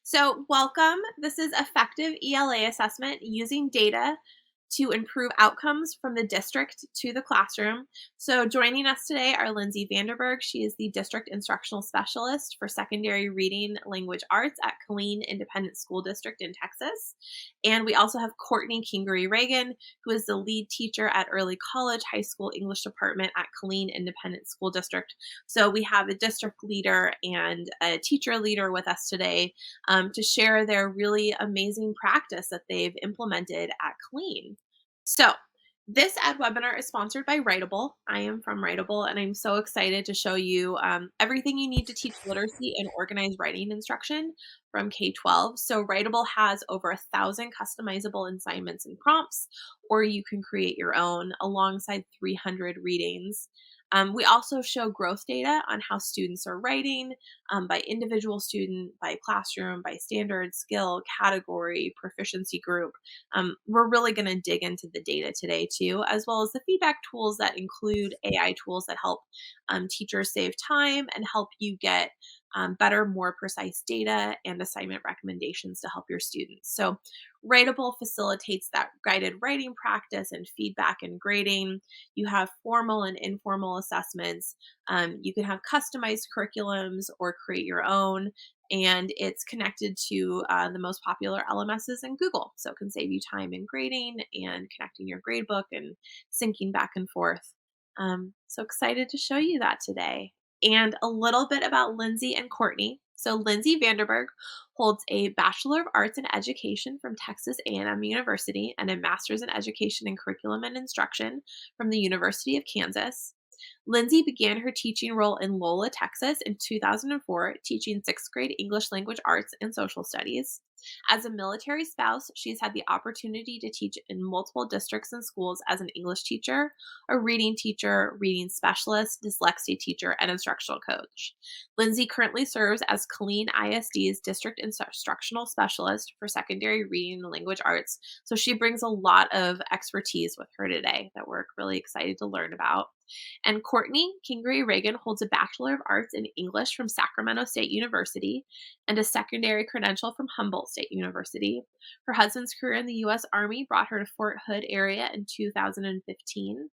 So welcome. This is effective ELA assessment using data to improve outcomes from the district to the classroom. So joining us today are Lindsay Vanderburg. She is the District Instructional Specialist for Secondary Reading Language Arts at Killeen Independent School District in Texas. And we also have Cortney Kingery-Ragan, who is the lead teacher at Early College High School English Department at Killeen Independent School District. So we have a district leader and a teacher leader with us today to share their really amazing practice that they've implemented at Killeen. So this edWebinar is sponsored by Writable. I am from Writable, and I'm so excited to show you everything you need to teach literacy and organized writing instruction from K-12. So Writable has over 1,000 customizable assignments and prompts, or you can create your own alongside 300 readings. We also show growth data on how students are writing by individual student, by classroom, by standard, skill, category, proficiency group. We're really going to dig into the data today too, as well as the feedback tools that include AI tools that help teachers save time and help you get better, more precise data and assignment recommendations to help your students. So Writable facilitates that guided writing practice and feedback and grading. You have formal and informal assessments. You can have customized curriculums or create your own. And it's connected to the most popular LMSs in Google. So it can save you time in grading and connecting your gradebook and syncing back and forth. So excited to show you that today. And a little bit about Lindsay and Cortney. So Lindsay Vanderburg holds a Bachelor of Arts in Education from Texas A&M University and a Master's in Education in Curriculum and Instruction from the University of Kansas. Lindsay began her teaching role in Lola, Texas in 2004, teaching 6th grade English language arts and social studies. As a military spouse, she's had the opportunity to teach in multiple districts and schools as an English teacher, a reading teacher, reading specialist, dyslexia teacher, and instructional coach. Lindsay currently serves as Killeen ISD's District Instructional Specialist for Secondary Reading and Language Arts, so she brings a lot of expertise with her today that we're really excited to learn about. And Cortney Kingery-Ragan holds a Bachelor of Arts in English from Sacramento State University and a secondary credential from Humboldt State University. Her husband's career in the U.S. Army brought her to Fort Hood area in 2015.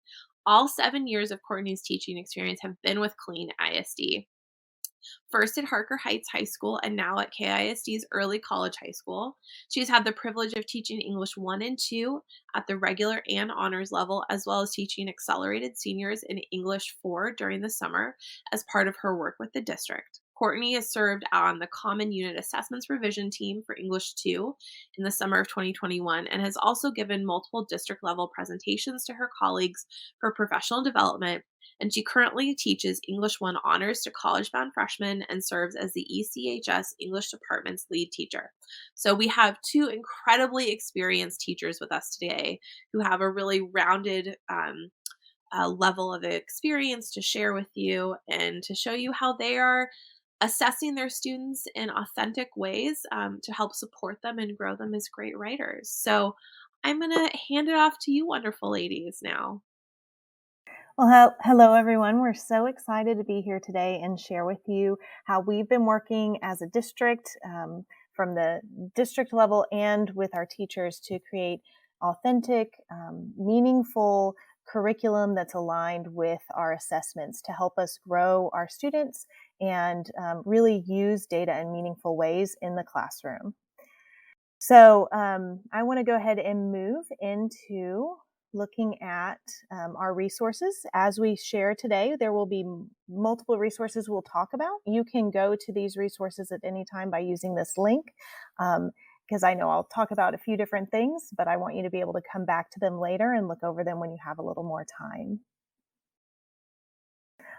All 7 years of Cortney's teaching experience have been with Killeen ISD. First at Harker Heights High School and now at KISD's Early College High School. She's had the privilege of teaching English 1 and 2 at the regular and honors level, as well as teaching accelerated seniors in English 4 during the summer as part of her work with the district. Cortney has served on the Common Unit Assessments Revision Team for English 2 in the summer of 2021 and has also given multiple district level presentations to her colleagues for professional development. And she currently teaches English 1 honors to college-bound freshmen and serves as the ECHS English Department's lead teacher. So we have 2 incredibly experienced teachers with us today who have a really rounded level of experience to share with you and to show you how they are assessing their students in authentic ways to help support them and grow them as great writers. So I'm going to hand it off to you wonderful ladies now. Well, hello everyone. We're so excited to be here today and share with you how we've been working as a district from the district level and with our teachers to create authentic, meaningful curriculum that's aligned with our assessments to help us grow our students and really use data in meaningful ways in the classroom. So I want to go ahead and move into looking at our resources. As we share today, there will be multiple resources we'll talk about. You can go to these resources at any time by using this link, because I know I'll talk about a few different things, but I want you to be able to come back to them later and look over them when you have a little more time.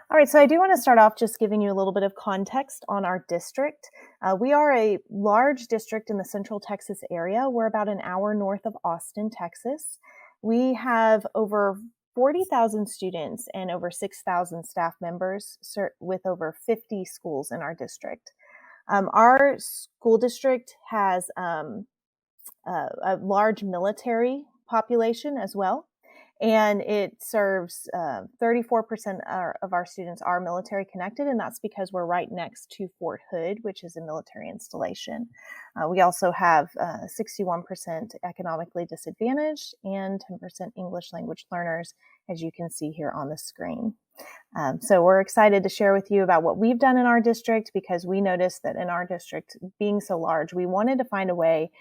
All right, so I do want to start off just giving you a little bit of context on our district. We are a large district in the Central Texas area. We're about an hour north of Austin, Texas. We have over 40,000 students and over 6,000 staff members with over 50 schools in our district. Our school district has a large military population as well. And it serves 34% of our students are military connected, and that's because we're right next to Fort Hood, which is a military installation. We also have 61% economically disadvantaged and 10% English language learners, as you can see here on the screen. So we're excited to share with you about what we've done in our district, because we noticed that in our district, being so large, we wanted to find a way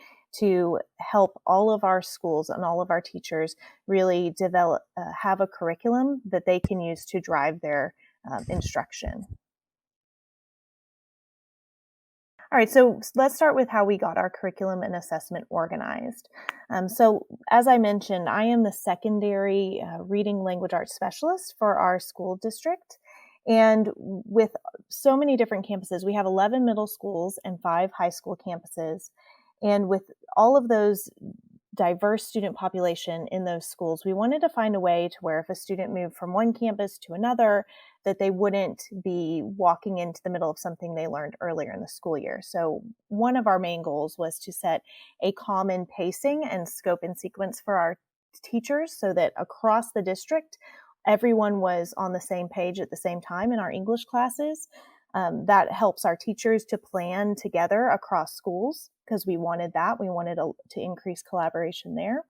to help all of our schools and all of our teachers really develop, have a curriculum that they can use to drive their instruction. All right, so let's start with how we got our curriculum and assessment organized. So as I mentioned, I am the secondary reading language arts specialist for our school district. And with so many different campuses, we have 11 middle schools and 5 high school campuses. And with all of those diverse student population in those schools, we wanted to find a way to where if a student moved from one campus to another, that they wouldn't be walking into the middle of something they learned earlier in the school year. So one of our main goals was to set a common pacing and scope and sequence for our teachers so that across the district, everyone was on the same page at the same time in our English classes. That helps our teachers to plan together across schools, because we wanted that. We wanted to increase collaboration there.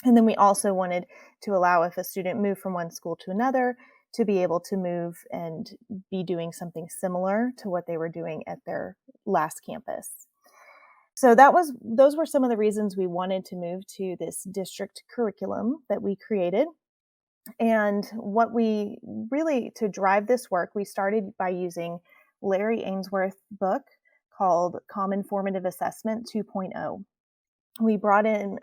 And then we also wanted to allow, if a student moved from one school to another, to be able to move and be doing something similar to what they were doing at their last campus. So those were some of the reasons we wanted to move to this district curriculum that we created. And what we really, to drive this work, we started by using Larry Ainsworth's book called Common Formative Assessment 2.0. We brought in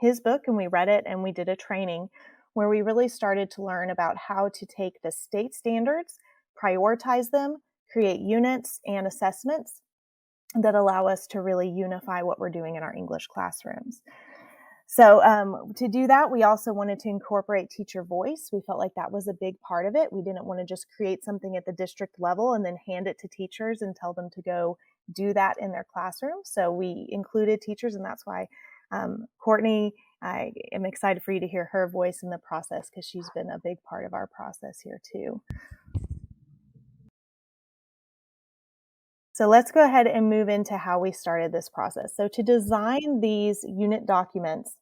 his book and we read it, and we did a training where we really started to learn about how to take the state standards, prioritize them, create units and assessments that allow us to really unify what we're doing in our English classrooms. So to do that, we also wanted to incorporate teacher voice. We felt like that was a big part of it. We didn't want to just create something at the district level and then hand it to teachers and tell them to go do that in their classroom. So we included teachers, and that's why Cortney, I am excited for you to hear her voice in the process, because she's been a big part of our process here too. So let's go ahead and move into how we started this process. So to design these unit documents,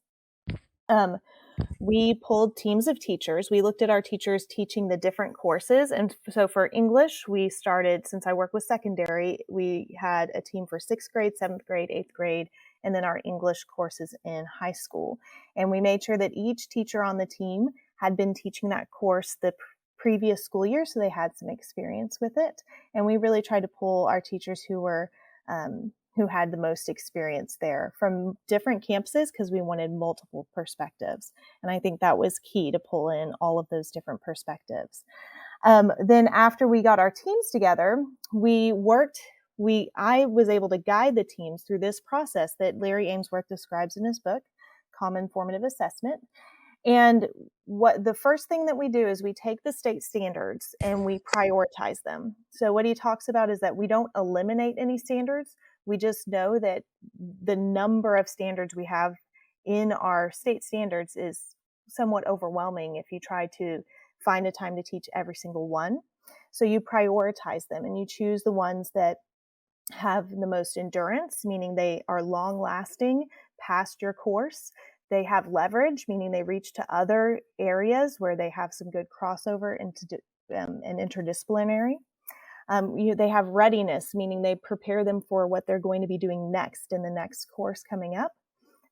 we pulled teams of teachers. We looked at our teachers teaching the different courses. And so for English, we started, since I work with secondary, we had a team for 6th grade, 7th grade, 8th grade, and then our English courses in high school. And we made sure that each teacher on the team had been teaching that course the previous school year, so they had some experience with it. And we really tried to pull our teachers who had the most experience there from different campuses, because we wanted multiple perspectives. And I think that was key, to pull in all of those different perspectives. Then after we got our teams together, I was able to guide the teams through this process that Larry Ainsworth describes in his book, Common Formative Assessment. And what the first thing that we do is we take the state standards and we prioritize them. So what he talks about is that we don't eliminate any standards. We just know that the number of standards we have in our state standards is somewhat overwhelming if you try to find a time to teach every single one. So you prioritize them and you choose the ones that have the most endurance, meaning they are long lasting past your course. They have leverage, meaning they reach to other areas where they have some good crossover into and interdisciplinary. They have readiness, meaning they prepare them for what they're going to be doing next in the next course coming up.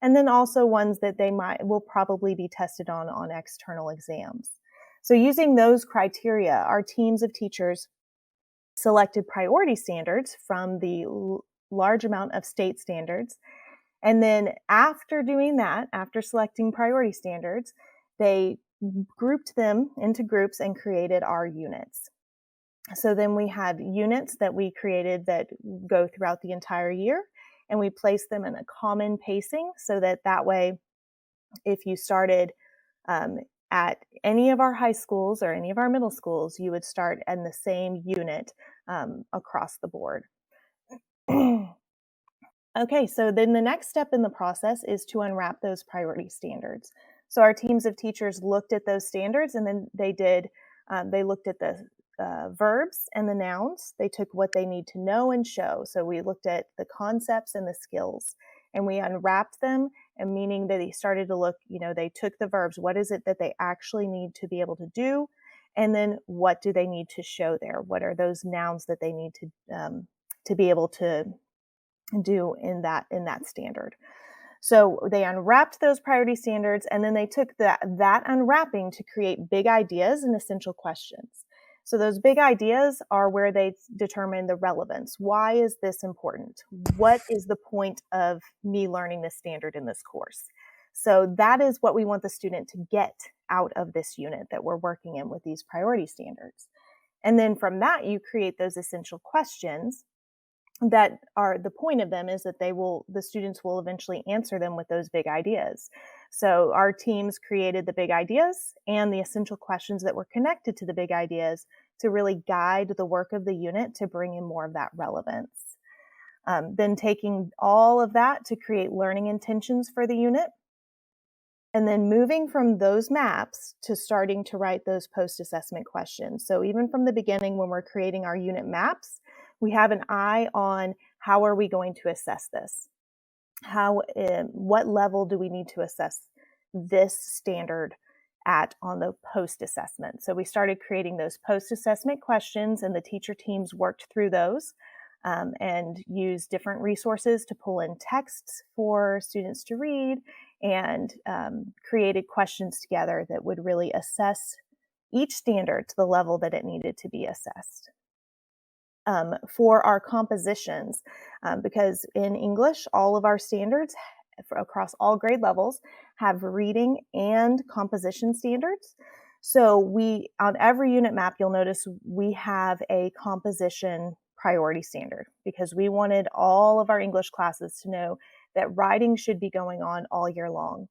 And then also ones that will probably be tested on external exams. So using those criteria, our teams of teachers selected priority standards from the large amount of state standards. And then after doing that, after selecting priority standards, they grouped them into groups and created our units. So then we had units that we created that go throughout the entire year, and we placed them in a common pacing so that way, if you started at any of our high schools or any of our middle schools, you would start in the same unit across the board. Okay, so then the next step in the process is to unwrap those priority standards. So our teams of teachers looked at those standards, and then they looked at the verbs and the nouns. They took what they need to know and show. So we looked at the concepts and the skills, and we unwrapped them, and meaning that they started to look, they took the verbs. What is it that they actually need to be able to do? And then what do they need to show there? What are those nouns that they need to be able to do in that standard? So they unwrapped those priority standards, and then they took that unwrapping to create big ideas and essential questions. So those big ideas are where they determine the relevance. Why is this important? What is the point of me learning this standard in this course? So that is what we want the student to get out of this unit that we're working in with these priority standards. And then from that, you create those essential questions that are the point of them is that the students will eventually answer them with those big ideas. So our teams created the big ideas and the essential questions that were connected to the big ideas to really guide the work of the unit to bring in more of that relevance. Then taking all of that to create learning intentions for the unit, and then moving from those maps to starting to write those post-assessment questions. So even from the beginning, when we're creating our unit maps, we have an eye on how are we going to assess this? What level do we need to assess this standard at on the post-assessment? So we started creating those post-assessment questions, and the teacher teams worked through those and used different resources to pull in texts for students to read, and created questions together that would really assess each standard to the level that it needed to be assessed. For our compositions, because in English, all of our standards across all grade levels have reading and composition standards. So on every unit map, you'll notice we have a composition priority standard, because we wanted all of our English classes to know that writing should be going on all year long.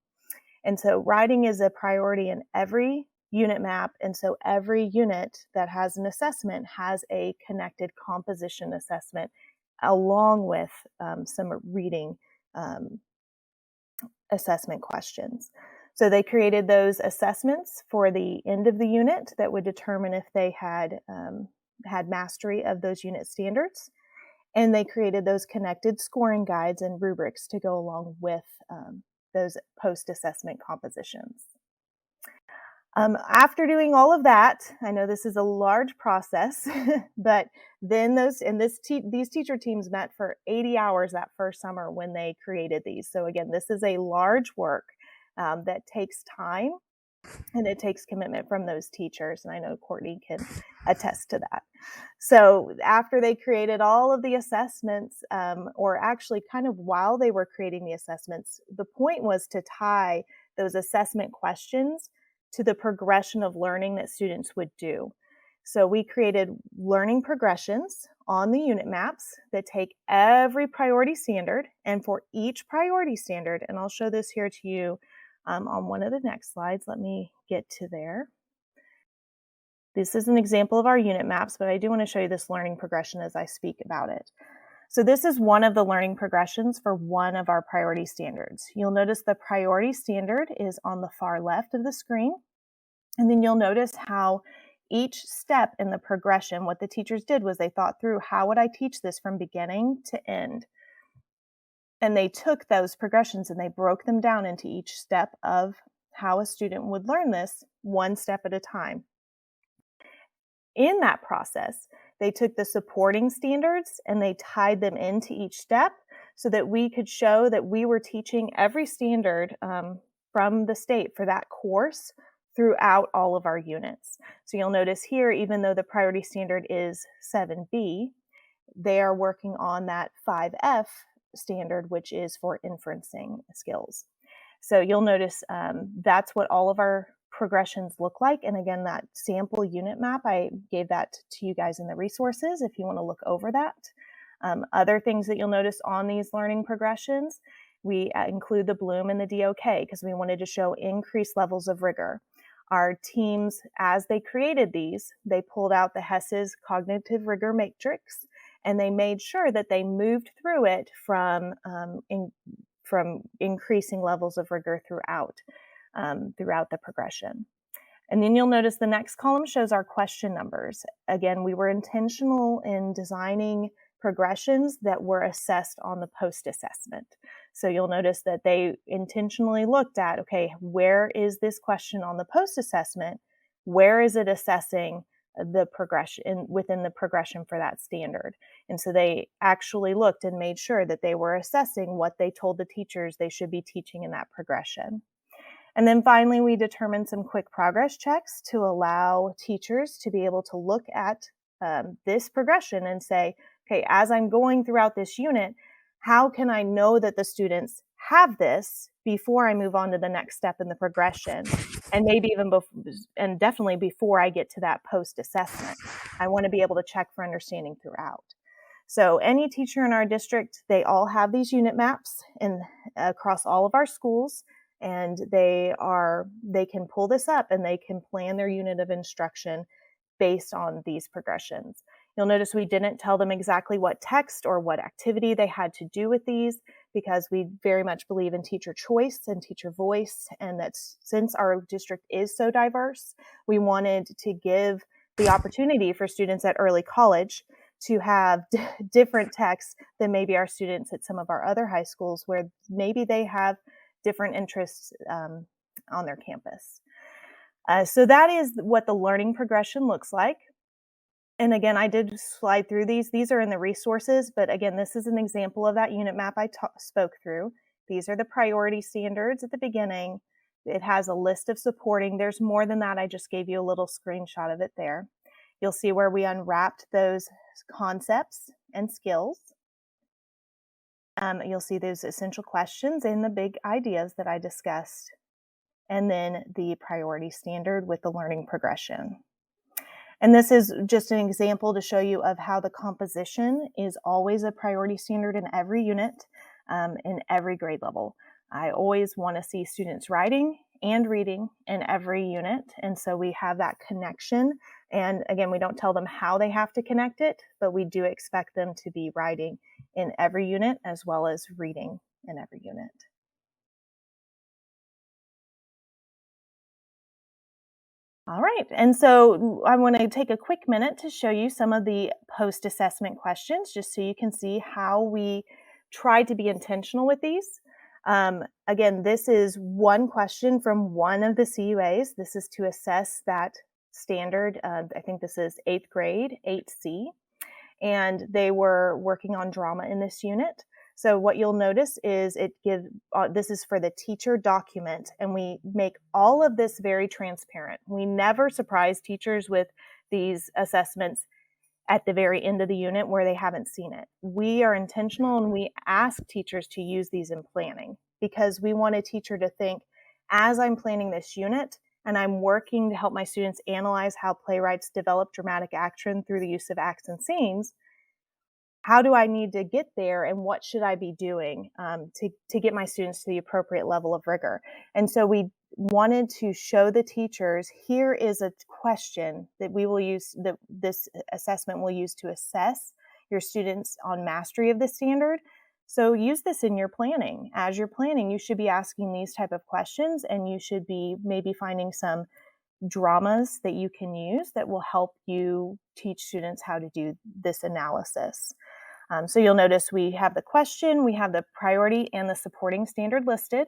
And so writing is a priority in every unit map, and so every unit that has an assessment has a connected composition assessment along with some reading assessment questions. So they created those assessments for the end of the unit that would determine if they had mastery of those unit standards, and they created those connected scoring guides and rubrics to go along with those post-assessment compositions. After doing all of that, I know this is a large process, but then these teacher teams met for 80 hours that first summer when they created these. So again, this is a large work that takes time, and it takes commitment from those teachers, and I know Cortney can attest to that. So after they created all of the assessments, or actually kind of while they were creating the assessments, the point was to tie those assessment questions to the progression of learning that students would do. So we created learning progressions on the unit maps that take every priority standard, and for each priority standard, and I'll show this here to you on one of the next slides. Let me get to there. This is an example of our unit maps, but I do want to show you this learning progression as I speak about it. So this is one of the learning progressions for one of our priority standards. You'll notice the priority standard is on the far left of the screen, and then you'll notice how each step in the progression, what the teachers did was they thought through, how would I teach this from beginning to end? And they took those progressions and they broke them down into each step of how a student would learn this one step at a time. In that process, they took the supporting standards and they tied them into each step so that we could show that we were teaching every standard from the state for that course throughout all of our units. So you'll notice here, even though the priority standard is 7B, they are working on that 5F standard, which is for inferencing skills. So you'll notice that's what all of our progressions look like. And again, that sample unit map, I gave that to you guys in the resources if you want to look over that. Other things that you'll notice on these learning progressions, we include the Bloom and the DOK because we wanted to show increased levels of rigor. Our teams, as they created these, they pulled out the Hess's cognitive rigor matrix, and they made sure that they moved through it from increasing levels of rigor throughout. throughout the progression. And then you'll notice the next column shows our question numbers. Again, we were intentional in designing progressions that were assessed on the post-assessment. So you'll notice that they intentionally looked at, okay, where is this question on the post-assessment? Where is it assessing the progression within the progression for that standard? And so they actually looked and made sure that they were assessing what they told the teachers they should be teaching in that progression. And then finally, we determined some quick progress checks to allow teachers to be able to look at this progression and say, okay, as I'm going throughout this unit, how can I know that the students have this before I move on to the next step in the progression? And maybe even and definitely before I get to that post-assessment. I want to be able to check for understanding throughout. So any teacher in our district, they all have these unit maps across all of our schools. And they can pull this up and they can plan their unit of instruction based on these progressions. You'll notice we didn't tell them exactly what text or what activity they had to do with these, because we very much believe in teacher choice and teacher voice. And that since our district is so diverse, we wanted to give the opportunity for students at early college to have different texts than maybe our students at some of our other high schools, where maybe they have different interests on their campus. So that is what the learning progression looks like. And again, I did slide through these. These are in the resources, but again, this is an example of that unit map I spoke through. These are the priority standards at the beginning. It has a list of supporting. There's more than that. I just gave you a little screenshot of it there. You'll see where we unwrapped those concepts and skills. You'll see those essential questions and the big ideas that I discussed, and then the priority standard with the learning progression. And this is just an example to show you of how the composition is always a priority standard in every unit, in every grade level. I always want to see students writing and reading in every unit. And so we have that connection. And again, we don't tell them how they have to connect it, but we do expect them to be writing in every unit as well as reading in every unit. All right, and so I want to take a quick minute to show you some of the post-assessment questions, just so you can see how we tried to be intentional with these. Again, this is one question from one of the CUAs. This is to assess that standard. I think this is 8th grade, 8C, and they were working on drama in this unit. So what you'll notice is this is for the teacher document, and we make all of this very transparent. We never surprise teachers with these assessments at the very end of the unit where they haven't seen it. We are intentional, and we ask teachers to use these in planning, because we want a teacher to think, as I'm planning this unit and I'm working to help my students analyze how playwrights develop dramatic action through the use of acts and scenes, how do I need to get there, and what should I be doing to get my students to the appropriate level of rigor? And so we wanted to show the teachers, here is a question that we will use, that this assessment will use to assess your students on mastery of the standard. So use this in your planning. As you're planning, you should be asking these type of questions, and you should be maybe finding some dramas that you can use that will help you teach students how to do this analysis. So you'll notice we have the question, we have the priority and the supporting standard listed.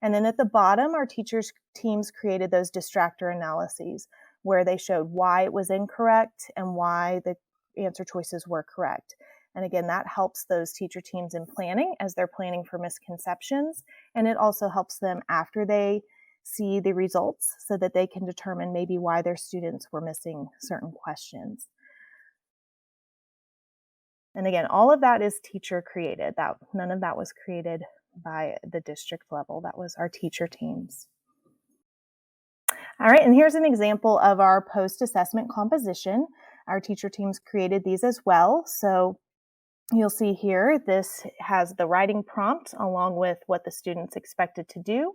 And then at the bottom, our teachers' teams created those distractor analyses where they showed why it was incorrect and why the answer choices were correct. And again, that helps those teacher teams in planning as they're planning for misconceptions. And it also helps them after they see the results so that they can determine maybe why their students were missing certain questions. And again, all of that is teacher created. None of that was created by the district level. That was our teacher teams. All right, and here's an example of our post-assessment composition. Our teacher teams created these as well. So you'll see here, this has the writing prompt along with what the students expected to do.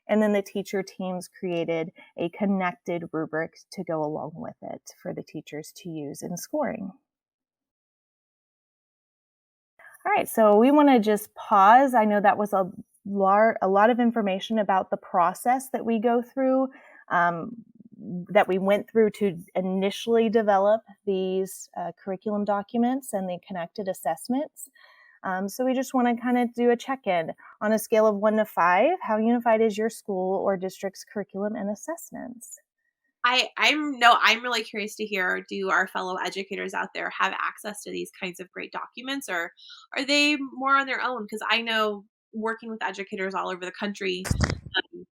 And then the teacher teams created a connected rubric to go along with it for the teachers to use in scoring. All right, so we want to just pause. I know that was a a lot of information about the process that we go through, that we went through to initially develop these curriculum documents and the connected assessments. So we just want to kind of do a check-in on a scale of 1 to 5. How unified is your school or district's curriculum and assessments? I'm really curious to hear, do our fellow educators out there have access to these kinds of great documents, or are they more on their own? Because I know, working with educators all over the country,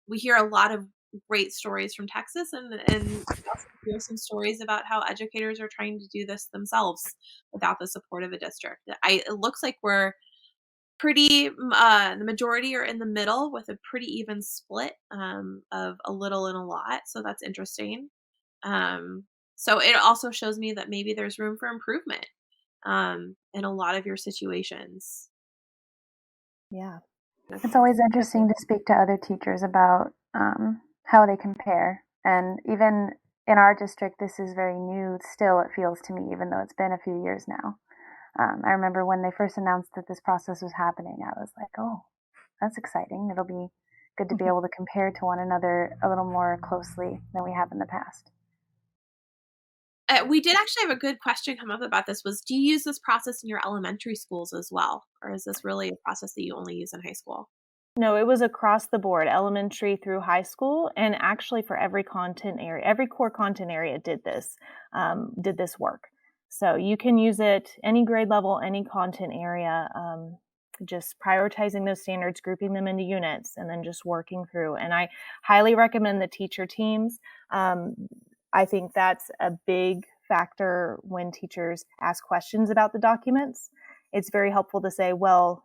we hear a lot of great stories from Texas, and we also hear some stories about how educators are trying to do this themselves without the support of a district. It looks like we're pretty, the majority are in the middle with a pretty even split, of a little and a lot, so that's interesting. Um, so it also shows me that maybe there's room for improvement, in a lot of your situations. Yeah. It's always interesting to speak to other teachers about how they compare. And even in our district, this is very new still, it feels to me, even though it's been a few years now. I remember when they first announced that this process was happening, I was like, oh, that's exciting. It'll be good to be able to compare to one another a little more closely than we have in the past. We did actually have a good question come up about this, was, do you use this process in your elementary schools as well? Or is this really a process that you only use in high school? No, it was across the board, elementary through high school, and actually for every content area, every core content area did this work. So you can use it any grade level, any content area, just prioritizing those standards, grouping them into units, and then just working through. And I highly recommend the teacher teams. I think that's a big factor when teachers ask questions about the documents. It's very helpful to say, well,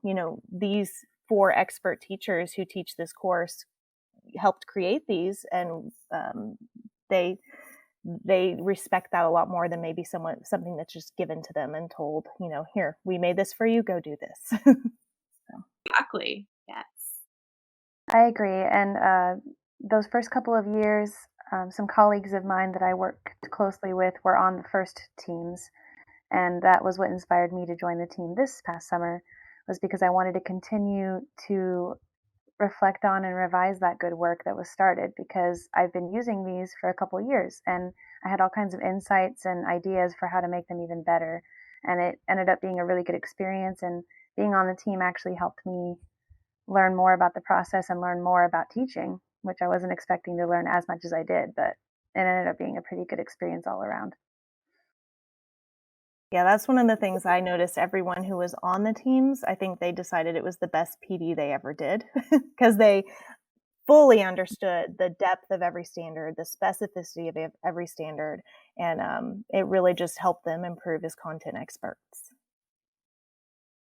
these 4 expert teachers who teach this course helped create these, and they respect that a lot more than maybe something that's just given to them and told, here, we made this for you, go do this. So. Exactly. Yes. I agree. And those first couple of years, some colleagues of mine that I worked closely with were on the first teams. And that was what inspired me to join the team this past summer, was because I wanted to continue to reflect on and revise that good work that was started, because I've been using these for a couple of years and I had all kinds of insights and ideas for how to make them even better. And it ended up being a really good experience, and being on the team actually helped me learn more about the process and learn more about teaching, which I wasn't expecting to learn as much as I did, but it ended up being a pretty good experience all around. Yeah, that's one of the things I noticed. Everyone who was on the teams, I think they decided it was the best PD they ever did, because they fully understood the depth of every standard, the specificity of every standard, and it really just helped them improve as content experts.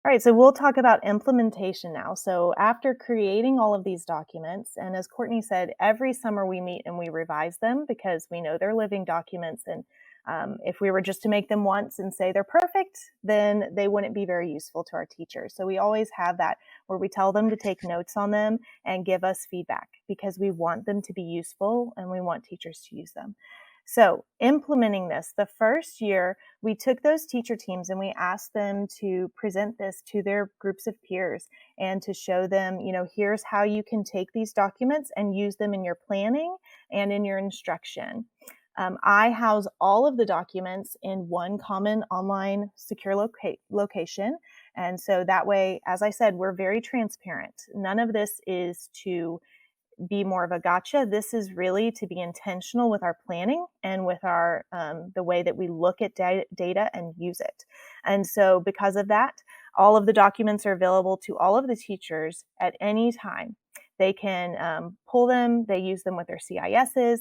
All right, so we'll talk about implementation now. So after creating all of these documents, and as Cortney said, every summer we meet and we revise them because we know they're living documents, and if we were just to make them once and say they're perfect, then they wouldn't be very useful to our teachers. So we always have that where we tell them to take notes on them and give us feedback, because we want them to be useful and we want teachers to use them. So implementing this, the first year, we took those teacher teams and we asked them to present this to their groups of peers and to show them, here's how you can take these documents and use them in your planning and in your instruction. I house all of the documents in one common online secure location. And so that way, as I said, we're very transparent. None of this is to be more of a gotcha. This is really to be intentional with our planning and with our the way that we look at data and use it. And so because of that, all of the documents are available to all of the teachers at any time. They can pull them, they use them with their CISs,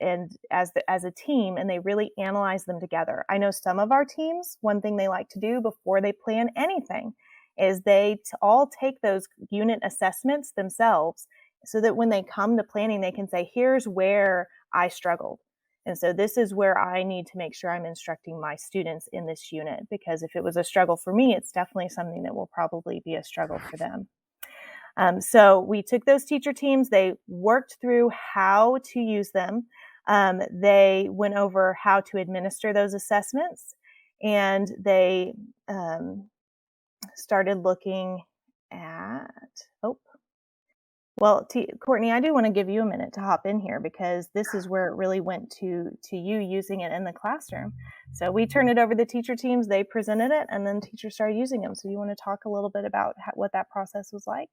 and as a team, and they really analyze them together. I know some of our teams, one thing they like to do before they plan anything is they all take those unit assessments themselves, so that when they come to planning, they can say, here's where I struggled. And so this is where I need to make sure I'm instructing my students in this unit, because if it was a struggle for me, it's definitely something that will probably be a struggle for them. So we took those teacher teams, they worked through how to use them. They went over how to administer those assessments, and they started looking at that. Oh, well, Cortney, I do want to give you a minute to hop in here because this is where it really went to you using it in the classroom. So we turned it over to the teacher teams, they presented it, and then teachers started using them. So you want to talk a little bit about what that process was like?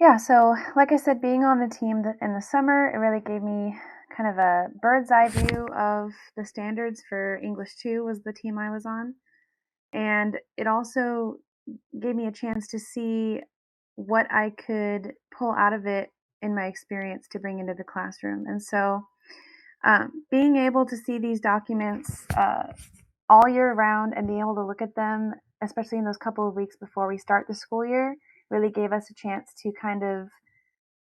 Yeah, so like I said, being on the team in the summer, it really gave me kind of a bird's eye view of the standards for English 2 was the team I was on. And it also gave me a chance to see what I could pull out of it in my experience to bring into the classroom. And so being able to see these documents all year round and being able to look at them, especially in those couple of weeks before we start the school year, really gave us a chance to kind of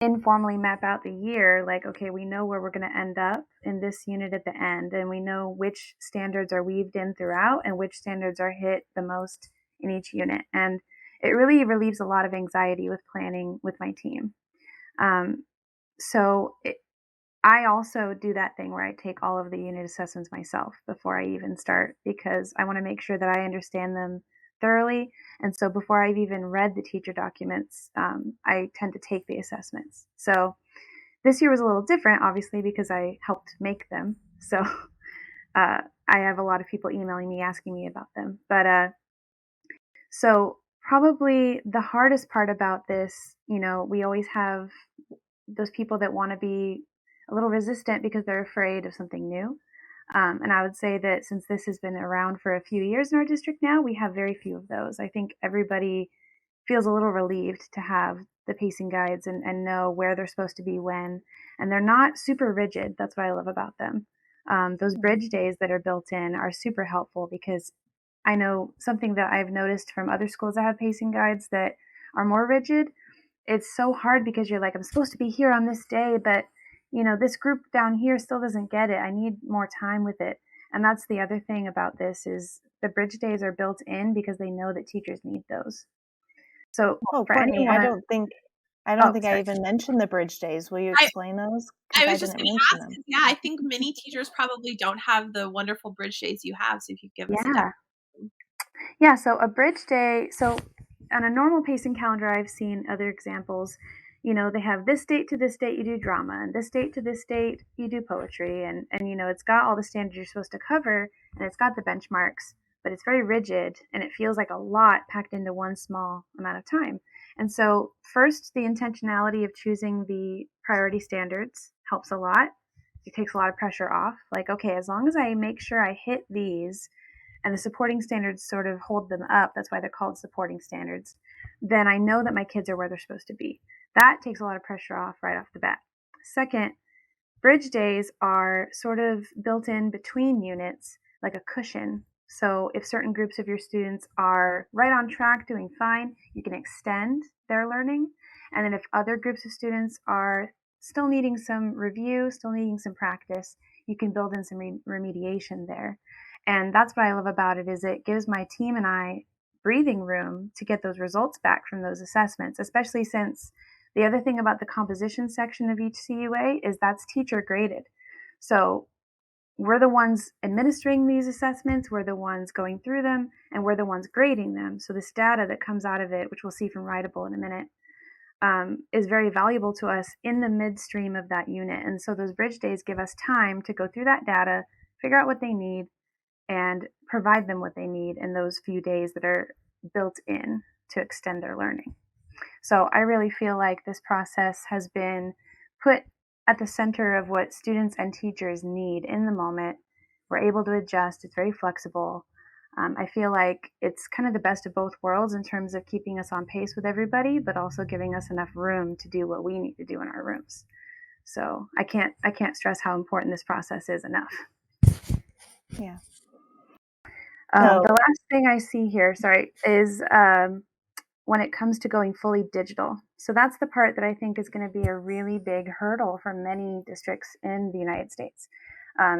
informally map out the year. Like, okay, we know where we're going to end up in this unit at the end, and we know which standards are weaved in throughout and which standards are hit the most in each unit. And it really relieves a lot of anxiety with planning with my team. I also do that thing where I take all of the unit assessments myself before I even start because I want to make sure that I understand them thoroughly. And so before I've even read the teacher documents, I tend to take the assessments. So this year was a little different, obviously, because I helped make them. So I have a lot of people emailing me asking me about them. But so probably the hardest part about this, we always have those people that want to be a little resistant because they're afraid of something new. And I would say that since this has been around for a few years in our district now, we have very few of those. I think everybody feels a little relieved to have the pacing guides and know where they're supposed to be when. And they're not super rigid. That's what I love about them. Those bridge days that are built in are super helpful because I know something that I've noticed from other schools that have pacing guides that are more rigid. It's so hard because you're like, I'm supposed to be here on this day, but this group down here still doesn't get it. I need more time with it. And that's the other thing about this is the bridge days are built in because they know that teachers need those. So for Cortney, anyone, I don't think I even mentioned the bridge days. Will you explain those? I Because was just didn't going to mention ask, them. yeah, I think many teachers probably don't have the wonderful bridge days you have. So if you give us a definition. Yeah, so a bridge day, so on a normal pacing calendar, I've seen other examples. They have this date to this date you do drama, and this date to this date you do poetry, and it's got all the standards you're supposed to cover, and it's got the benchmarks, but it's very rigid, and it feels like a lot packed into one small amount of time. And so first, the intentionality of choosing the priority standards helps a lot. It takes a lot of pressure off. Like, okay, as long as I make sure I hit these, and the supporting standards sort of hold them up, that's why they're called supporting standards, then I know that my kids are where they're supposed to be. That takes a lot of pressure off right off the bat. Second, bridge days are sort of built in between units, like a cushion. So if certain groups of your students are right on track, doing fine, you can extend their learning. And then if other groups of students are still needing some review, still needing some practice, you can build in some remediation there. And that's what I love about it is it gives my team and I breathing room to get those results back from those assessments, especially since the other thing about the composition section of each CUA is that's teacher graded. So we're the ones administering these assessments, we're the ones going through them, and we're the ones grading them. So this data that comes out of it, which we'll see from Writable in a minute, is very valuable to us in the midstream of that unit. And so those bridge days give us time to go through that data, figure out what they need, and provide them what they need in those few days that are built in to extend their learning. So I really feel like this process has been put at the center of what students and teachers need in the moment. We're able to adjust. It's very flexible. I feel like it's kind of the best of both worlds in terms of keeping us on pace with everybody, but also giving us enough room to do what we need to do in our rooms. So I can't stress how important this process is enough. Yeah. The last thing I see here, is when it comes to going fully digital. So that's the part that I think is going to be a really big hurdle for many districts in the United States.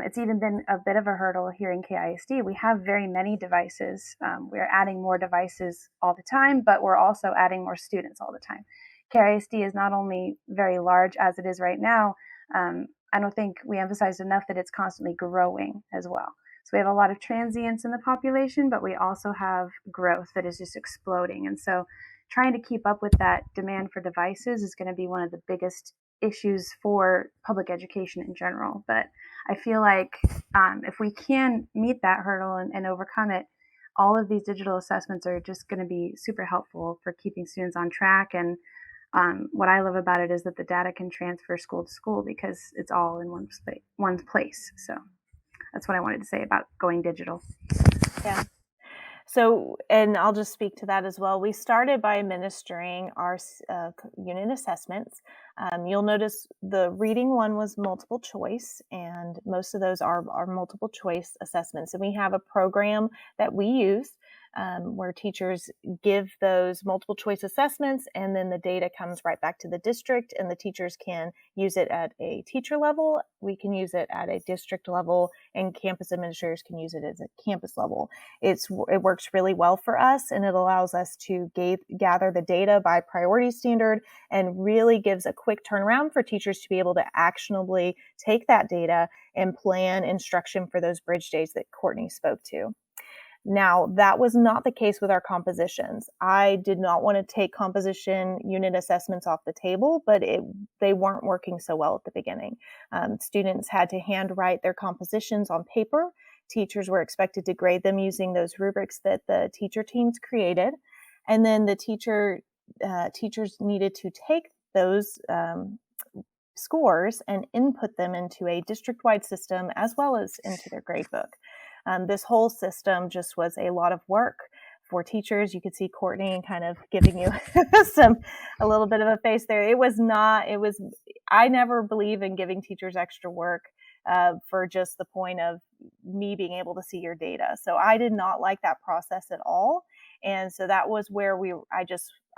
It's even been a bit of a hurdle here in KISD. We have very many devices. We're adding more devices all the time, but we're also adding more students all the time. KISD is not only very large as it is right now, I don't think we emphasized enough that it's constantly growing as well. So we have a lot of transients in the population, but we also have growth that is just exploding. And so trying to keep up with that demand for devices is going to be one of the biggest issues for public education in general. But I feel like if we can meet that hurdle and overcome it, all of these digital assessments are just going to be super helpful for keeping students on track. And what I love about it is that the data can transfer school to school because it's all in one place. So that's what I wanted to say about going digital. Yeah. So, and I'll just speak to that as well. We started by administering our unit assessments. You'll notice the reading one was multiple choice, and most of those are multiple choice assessments. And we have a program that we use where teachers give those multiple choice assessments, and then the data comes right back to the district, and the teachers can use it at a teacher level. We can use it at a district level, and campus administrators can use it at a campus level. It works really well for us, and it allows us to gather the data by priority standard and really gives a quick turnaround for teachers to be able to actionably take that data and plan instruction for those bridge days that Cortney spoke to. Now, that was not the case with our compositions. I did not want to take composition unit assessments off the table, but they weren't working so well at the beginning. Students had to handwrite their compositions on paper. Teachers were expected to grade them using those rubrics that the teacher teams created. And then the teachers needed to take those scores and input them into a district-wide system as well as into their gradebook. This whole system just was a lot of work for teachers. You could see Cortney kind of giving you a little bit of a face there. I never believe in giving teachers extra work for just the point of me being able to see your data. So I did not like that process at all. And so that was where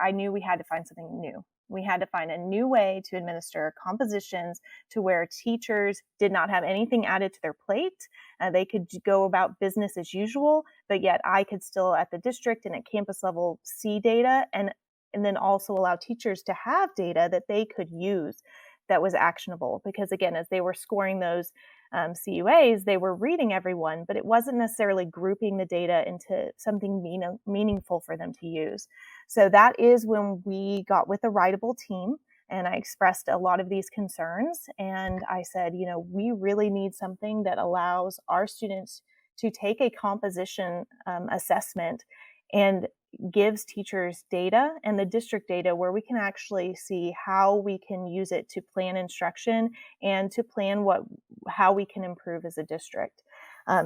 I knew we had to find something new. We had to find a new way to administer compositions to where teachers did not have anything added to their plate. They could go about business as usual, but yet I could still at the district and at campus level see data and then also allow teachers to have data that they could use that was actionable. Because again, as they were scoring those CUAs, they were reading everyone, but it wasn't necessarily grouping the data into something meaningful for them to use. So that is when we got with the Writable team, and I expressed a lot of these concerns. And I said, we really need something that allows our students to take a composition assessment and gives teachers data and the district data where we can actually see how we can use it to plan instruction and to plan how we can improve as a district.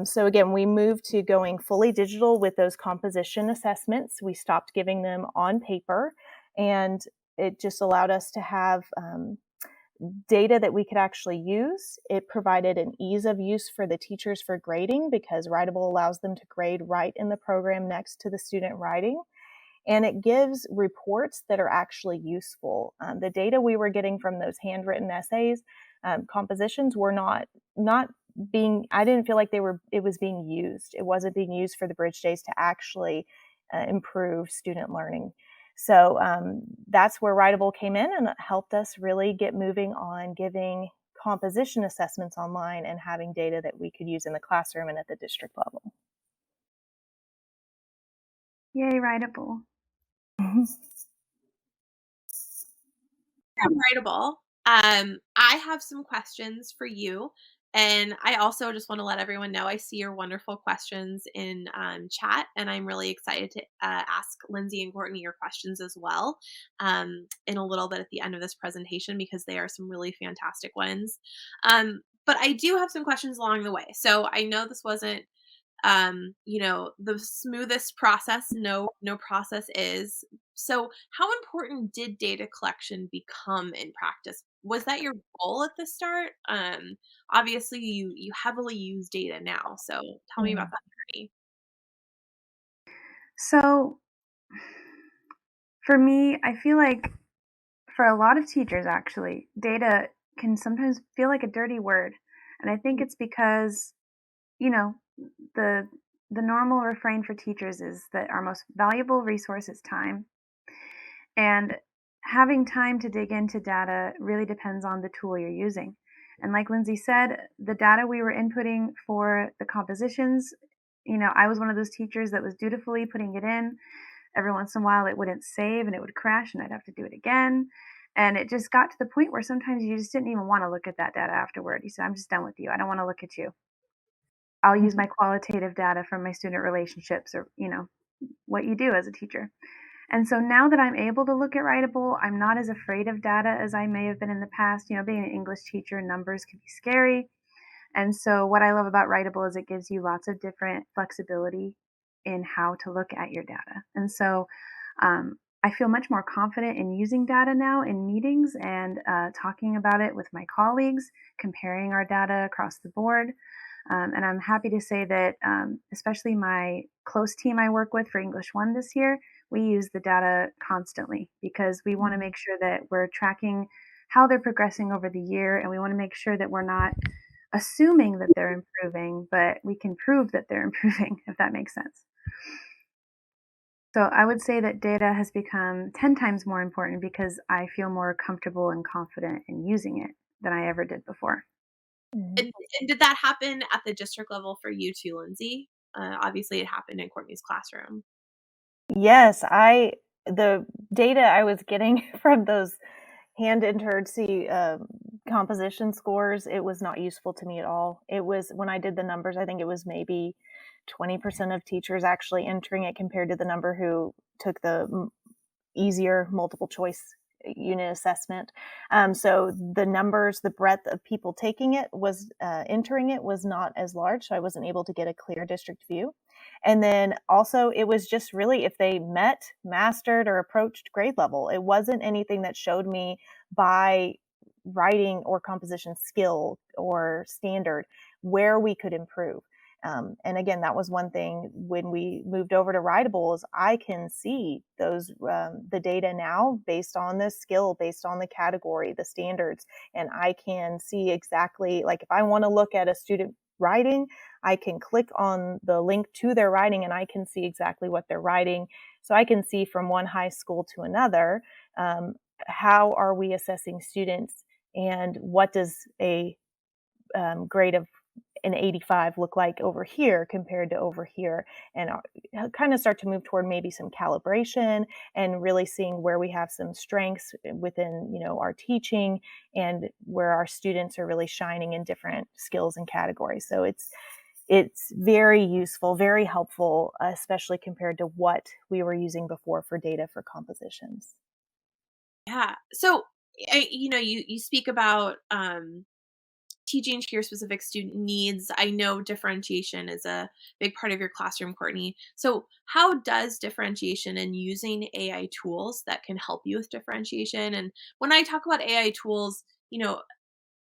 So again, we moved to going fully digital with those composition assessments. We stopped giving them on paper, and it just allowed us to have data that we could actually use. It provided an ease of use for the teachers for grading because Writable allows them to grade right in the program next to the student writing. And it gives reports that are actually useful. The data we were getting from those handwritten essays, compositions were not being, I didn't feel like it was being used. It wasn't being used for the bridge days to actually improve student learning. So that's where Writable came in, and it helped us really get moving on giving composition assessments online and having data that we could use in the classroom and at the district level. Yay, Writable. Writable. I have some questions for you. And I also just want to let everyone know I see your wonderful questions in chat, and I'm really excited to ask Lindsay and Cortney your questions as well in a little bit at the end of this presentation because they are some really fantastic ones. But I do have some questions along the way. So I know this wasn't the smoothest process. No process is. So how important did data collection become in practice? Was that your goal at the start? Obviously you heavily use data now. So tell me about that journey. So for me, I feel like for a lot of teachers, actually, data can sometimes feel like a dirty word. And I think it's because, the normal refrain for teachers is that our most valuable resource is time. And having time to dig into data really depends on the tool you're using. And like Lindsay said, the data we were inputting for the compositions, I was one of those teachers that was dutifully putting it in. every once in a while it wouldn't save and it would crash and I'd have to do it again. And it just got to the point where sometimes you just didn't even want to look at that data afterward. You said, I'm just done with you. I don't want to look at you. I'll use my qualitative data from my student relationships or, what you do as a teacher. And so now that I'm able to look at Writable, I'm not as afraid of data as I may have been in the past. Being an English teacher, numbers can be scary. And so what I love about Writable is it gives you lots of different flexibility in how to look at your data. And so I feel much more confident in using data now in meetings and talking about it with my colleagues, comparing our data across the board. And I'm happy to say that especially my close team I work with for English 1 this year, we use the data constantly because we want to make sure that we're tracking how they're progressing over the year, and we want to make sure that we're not assuming that they're improving, but we can prove that they're improving, if that makes sense. So I would say that data has become 10 times more important because I feel more comfortable and confident in using it than I ever did before. And did that happen at the district level for you too, Lindsay? Obviously, it happened in Cortney's classroom. Yes, the data I was getting from those hand-entered composition scores, it was not useful to me at all. It was, when I did the numbers, I think it was maybe 20% of teachers actually entering it compared to the number who took the easier multiple choice unit assessment. So the numbers, the breadth of people taking it was entering it was not as large, so I wasn't able to get a clear district view. And then also it was just really if they met, mastered, or approached grade level. It wasn't anything that showed me by writing or composition skill or standard where we could improve. And again, that was one thing when we moved over to Writable is I can see those the data now based on the skill, based on the category, the standards, and I can see exactly, like if I want to look at a student writing, I can click on the link to their writing and I can see exactly what they're writing. So I can see from one high school to another, how are we assessing students and what does a grade of an 85 look like over here compared to over here, and kind of start to move toward maybe some calibration and really seeing where we have some strengths within our teaching and where our students are really shining in different skills and categories. So it's very useful, very helpful, especially compared to what we were using before for data for compositions. Yeah. So you speak about teaching to your specific student needs. I know differentiation is a big part of your classroom, Cortney. So how does differentiation and using AI tools that can help you with differentiation? And when I talk about AI tools,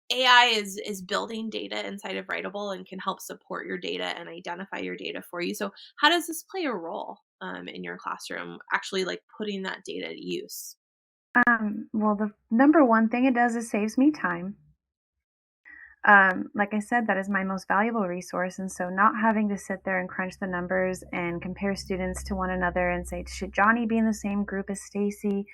AI is building data inside of Writable and can help support your data and identify your data for you. So how does this play a role in your classroom, actually like putting that data to use? Well, the number one thing it does is saves me time. Like I said, that is my most valuable resource. And so not having to sit there and crunch the numbers and compare students to one another and say, should Johnny be in the same group as Stacy?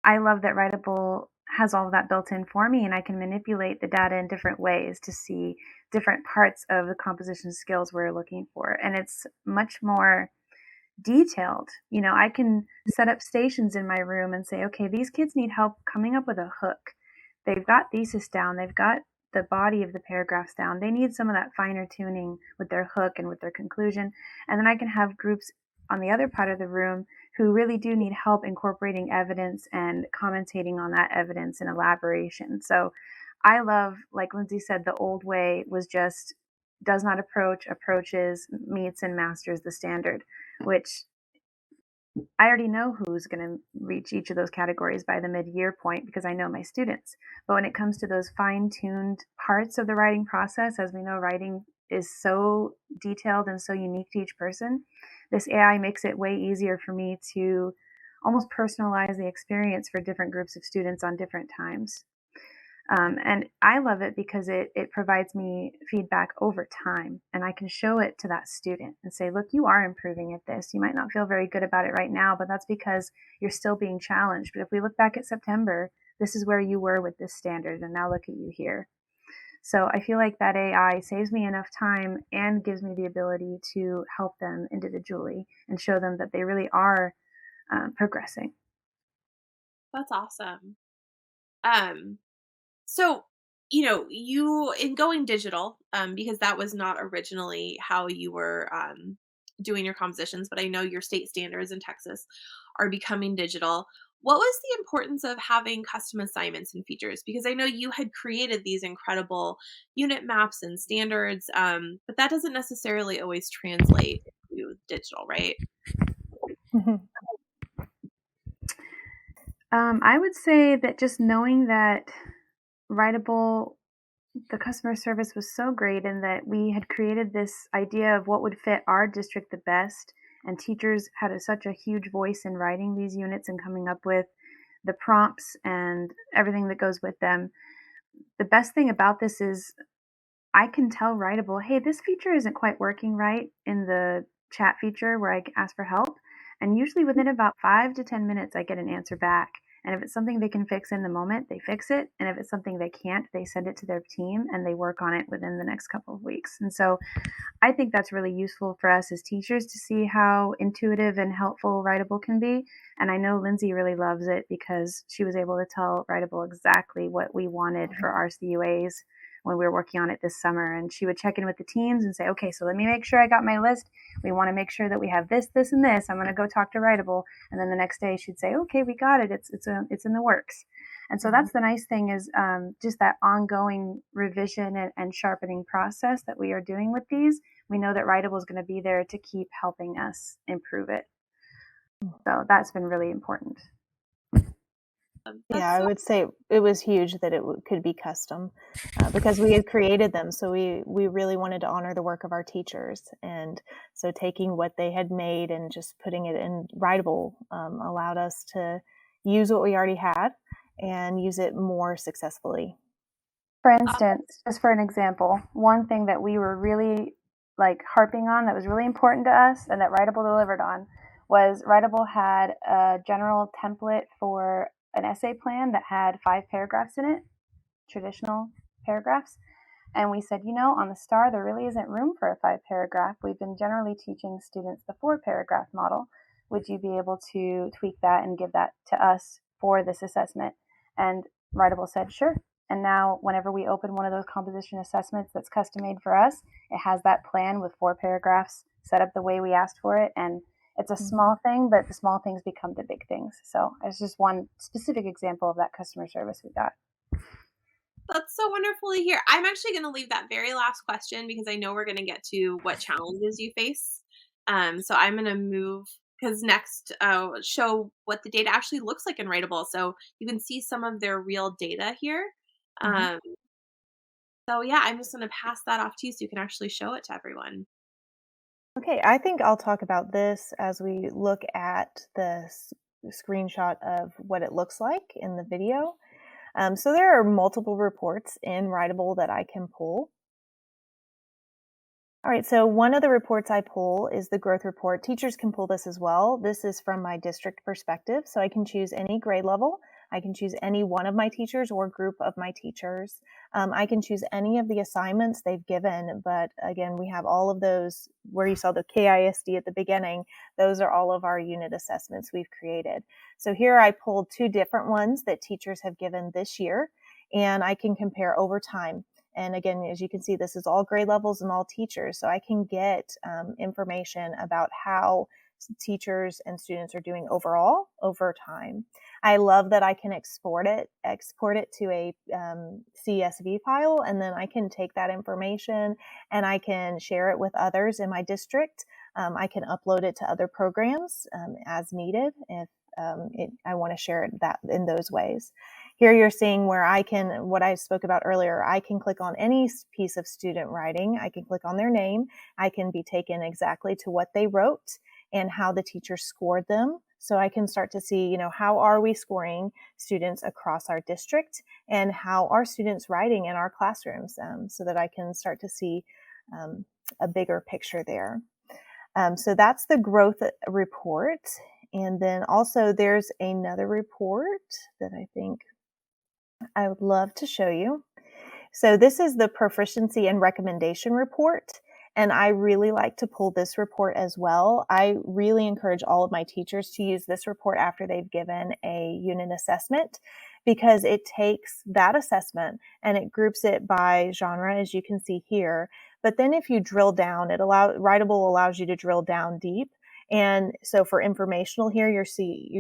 I love that Writable has all of that built in for me, and I can manipulate the data in different ways to see different parts of the composition skills we're looking for. And it's much more detailed. I can set up stations in my room and say, okay, these kids need help coming up with a hook. They've got thesis down, they've got the body of the paragraphs down. They need some of that finer tuning with their hook and with their conclusion. And then I can have groups on the other part of the room who really do need help incorporating evidence and commentating on that evidence and elaboration. So I love, like Lindsay said, the old way was just does not approach, approaches, meets, and masters the standard, which I already know who's going to reach each of those categories by the mid-year point because I know my students. But when it comes to those fine-tuned parts of the writing process, as we know, writing is so detailed and so unique to each person, this AI makes it way easier for me to almost personalize the experience for different groups of students on different times. And I love it because it provides me feedback over time, and I can show it to that student and say, look, you are improving at this. You might not feel very good about it right now, but that's because you're still being challenged. But if we look back at September, this is where you were with this standard, and now look at you here. So I feel like that AI saves me enough time and gives me the ability to help them individually and show them that they really are progressing. That's awesome. Um, so, you in going digital, because that was not originally how you were doing your compositions, but I know your state standards in Texas are becoming digital. What was the importance of having custom assignments and features? Because I know you had created these incredible unit maps and standards, but that doesn't necessarily always translate to digital, right? Mhm. I would say that just knowing that Writable, the customer service was so great in that we had created this idea of what would fit our district the best, and teachers had such a huge voice in writing these units and coming up with the prompts and everything that goes with them. The best thing about this is I can tell Writable, hey, this feature isn't quite working right in the chat feature where I ask for help. And usually within about 5 to 10 minutes, I get an answer back. And if it's something they can fix in the moment, they fix it. And if it's something they can't, they send it to their team and they work on it within the next couple of weeks. And so I think that's really useful for us as teachers to see how intuitive and helpful Writable can be. And I know Lindsay really loves it because she was able to tell Writable exactly what we wanted for our CUAs when we were working on it this summer. And she would check in with the teams and say, okay, so let me make sure I got my list. We want to make sure that we have this, this, and this. I'm going to go talk to Writable. And then the next day she'd say, okay, we got it. It's in the works. And so that's the nice thing is just that ongoing revision and sharpening process that we are doing with these. We know that Writable is going to be there to keep helping us improve it. So that's been really important. Yeah, I would say it was huge that it could be custom because we had created them. So we really wanted to honor the work of our teachers. And so taking what they had made and just putting it in Writable allowed us to use what we already had and use it more successfully. For instance, just for an example, one thing that we were really harping on that was really important to us and that Writable delivered on was Writable had a general template for an essay plan that had 5 paragraphs in it, traditional paragraphs. And we said, on the STAR, there really isn't room for a 5-paragraph. We've been generally teaching students the 4-paragraph model. Would you be able to tweak that and give that to us for this assessment? And Writable said, sure. And now whenever we open one of those composition assessments that's custom made for us, it has that plan with 4 paragraphs set up the way we asked for it. And it's a small thing, but the small things become the big things. So it's just one specific example of that customer service we got. That's so wonderful to hear. I'm actually going to leave that very last question because I know we're going to get to what challenges you face. So I'm going to move because next show what the data actually looks like in Writable. So you can see some of their real data here. So yeah, I'm just going to pass that off to you so you can actually show it to everyone. Okay, I think I'll talk about this as we look at the screenshot of what it looks like in the video. So there are multiple reports in Writable that I can pull. All right, so one of the reports I pull is the growth report. Teachers can pull this as well. This is from my district perspective, so I can choose any grade level. I can choose any one of my teachers or group of my teachers. I can choose any of the assignments they've given, but again, we have all of those where you saw the KISD at the beginning. Those are all of our unit assessments we've created. So here I pulled 2 different ones that teachers have given this year, and I can compare over time. And again, as you can see, this is all grade levels and all teachers. So I can get information about how teachers and students are doing overall over time. I love that I can export it to a CSV file, and then I can take that information and I can share it with others in my district. I can upload it to other programs as needed if I want to share it that in those ways. Here you're seeing where I can, what I spoke about earlier, I can click on any piece of student writing. I can click on their name. I can be taken exactly to what they wrote and how the teacher scored them. So I can start to see, how are we scoring students across our district and how are students writing in our classrooms so that I can start to see a bigger picture there. So that's the growth report. And then also there's another report that I think I would love to show you. So this is the Proficiency and Recommendation Report, and I really like to pull this report as well. I really encourage all of my teachers to use this report after they've given a unit assessment, because it takes that assessment and it groups it by genre, as you can see here. But then if you drill down, Writable allows you to drill down deep. And so for informational here, you're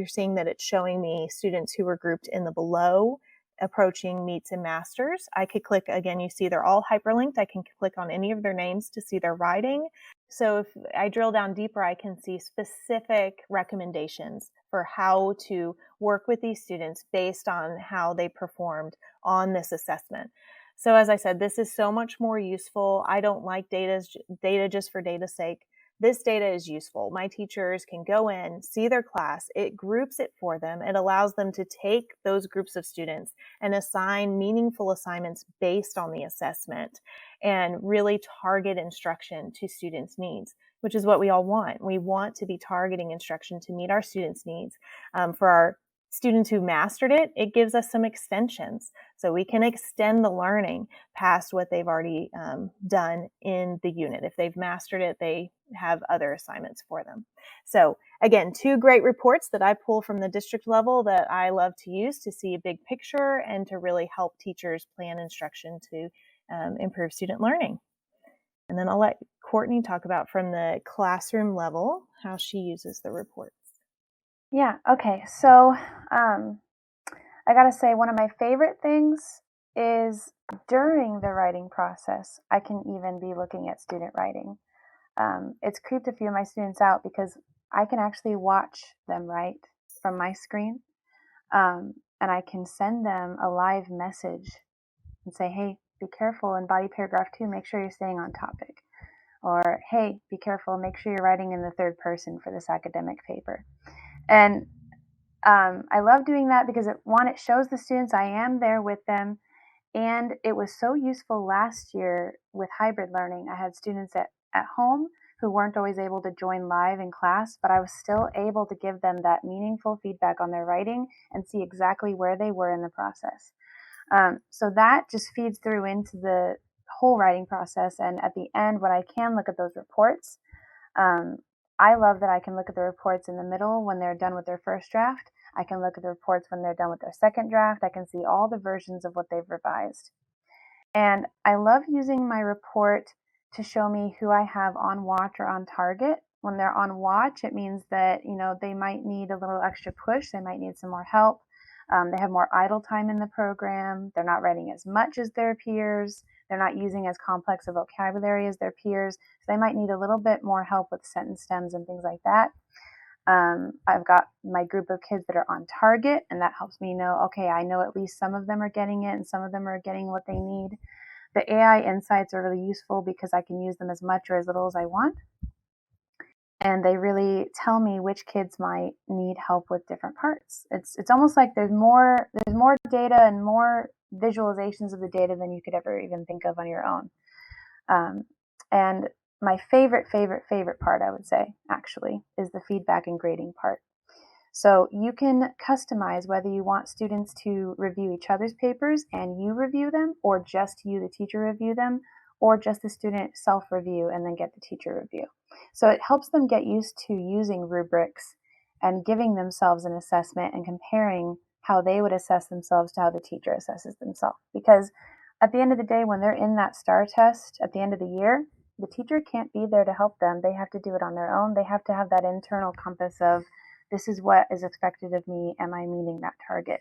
seeing that it's showing me students who were grouped in the below, approaching, meets, and masters. I could click, again, you see they're all hyperlinked. I can click on any of their names to see their writing. So if I drill down deeper, I can see specific recommendations for how to work with these students based on how they performed on this assessment. So as I said, this is so much more useful. I don't like data just for data's sake. This data is useful. My teachers can go in, see their class, it groups it for them. It allows them to take those groups of students and assign meaningful assignments based on the assessment and really target instruction to students' needs, which is what we all want. We want to be targeting instruction to meet our students' needs. For our students who mastered it, it gives us some extensions. So we can extend the learning past what they've already done in the unit. If they've mastered it, they have other assignments for them. So again, 2 great reports that I pull from the district level that I love to use to see a big picture and to really help teachers plan instruction to improve student learning. And then I'll let Cortney talk about from the classroom level how she uses the reports. Yeah, okay. So I gotta say, one of my favorite things is during the writing process, I can even be looking at student writing. It's creeped a few of my students out because I can actually watch them write from my screen, and I can send them a live message and say, hey, be careful in body paragraph 2, make sure you're staying on topic. Or, hey, be careful, make sure you're writing in the third person for this academic paper. And I love doing that because it shows the students I am there with them. And it was so useful last year with hybrid learning. I had students at home who weren't always able to join live in class, but I was still able to give them that meaningful feedback on their writing and see exactly where they were in the process. So that just feeds through into the whole writing process. And at the end, when I can look at those reports, I love that I can look at the reports in the middle when they're done with their first draft. I can look at the reports when they're done with their second draft. I can see all the versions of what they've revised. And I love using my report to show me who I have on watch or on target. When they're on watch, it means that, they might need a little extra push. They might need some more help. They have more idle time in the program. They're not writing as much as their peers. They're not using as complex a vocabulary as their peers. So they might need a little bit more help with sentence stems and things like that. I've got my group of kids that are on target, and that helps me know, okay, I know at least some of them are getting it and some of them are getting what they need. The AI insights are really useful because I can use them as much or as little as I want. And they really tell me which kids might need help with different parts. It's almost like there's more data and more visualizations of the data than you could ever even think of on your own. And my favorite part, I would say, actually, is the feedback and grading part. So you can customize whether you want students to review each other's papers and you review them, or just you, the teacher, review them, or just the student self-review and then get the teacher review. So it helps them get used to using rubrics and giving themselves an assessment and comparing how they would assess themselves to how the teacher assesses themselves. Because at the end of the day, when they're in that STAR test at the end of the year, the teacher can't be there to help them. They have to do it on their own. They have to have that internal compass of, this is what is expected of me. Am I meeting that target?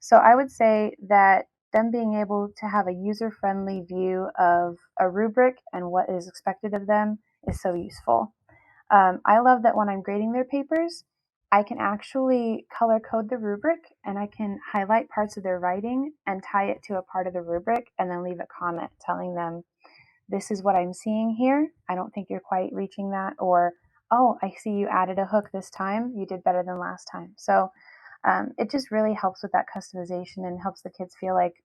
So I would say that them being able to have a user-friendly view of a rubric and what is expected of them is so useful. I love that when I'm grading their papers, I can actually color code the rubric and I can highlight parts of their writing and tie it to a part of the rubric and then leave a comment telling them, this is what I'm seeing here. I don't think you're quite reaching that. Or, oh, I see you added a hook this time. You did better than last time. So it just really helps with that customization and helps the kids feel like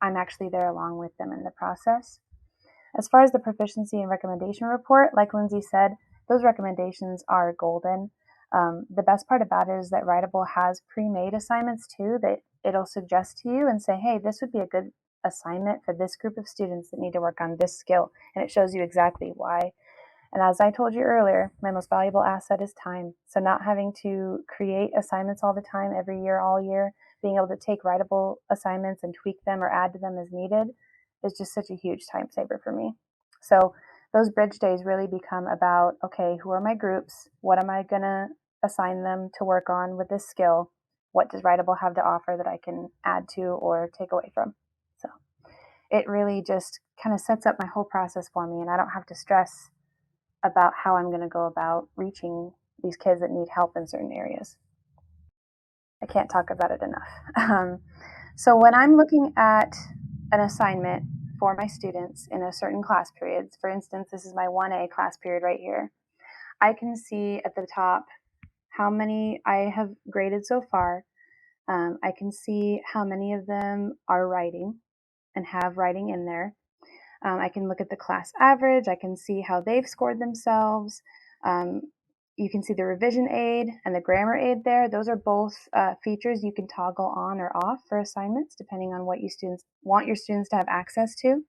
I'm actually there along with them in the process. As far as the proficiency and recommendation report, like Lindsay said, those recommendations are golden. The best part about it is that Writable has pre-made assignments too that it'll suggest to you and say, hey, this would be a good assignment for this group of students that need to work on this skill. And it shows you exactly why. And as I told you earlier, my most valuable asset is time. So not having to create assignments all the time, every year, all year, being able to take writable assignments and tweak them or add to them as needed is just such a huge time saver for me. So those bridge days really become about, okay, who are my groups? What am I going to assign them to work on with this skill? What does Writable have to offer that I can add to or take away from? So it really just kind of sets up my whole process for me, and I don't have to stress about how I'm going to go about reaching these kids that need help in certain areas. I can't talk about it enough. So when I'm looking at an assignment for my students in a certain class periods, for instance, this is my 1A class period right here, I can see at the top how many I have graded so far. I can see how many of them are writing and have writing in there. I can look at the class average. I can see how they've scored themselves. You can see the revision aid and the grammar aid there. Those are both features you can toggle on or off for assignments, depending on what you students want your students to have access to.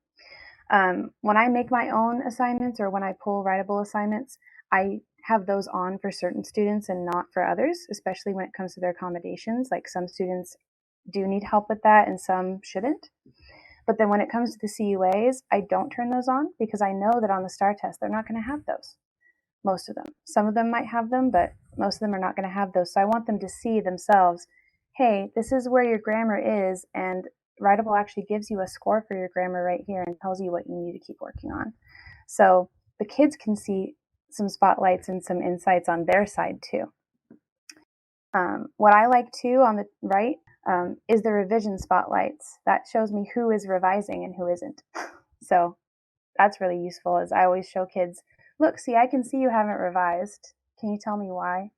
When I make my own assignments or when I pull Writable assignments, I have those on for certain students and not for others, especially when it comes to their accommodations. Like some students do need help with that and some shouldn't. But then when it comes to the CUAs, I don't turn those on because I know that on the STAR test, they're not going to have those. Most of them. Some of them might have them, but most of them are not going to have those. So I want them to see themselves, hey, this is where your grammar is, and Writable actually gives you a score for your grammar right here and tells you what you need to keep working on. So the kids can see some spotlights and some insights on their side too. What I like too on the right is the revision spotlights. That shows me who is revising and who isn't. So that's really useful, as I always show kids, look, see, I can see you haven't revised. Can you tell me why?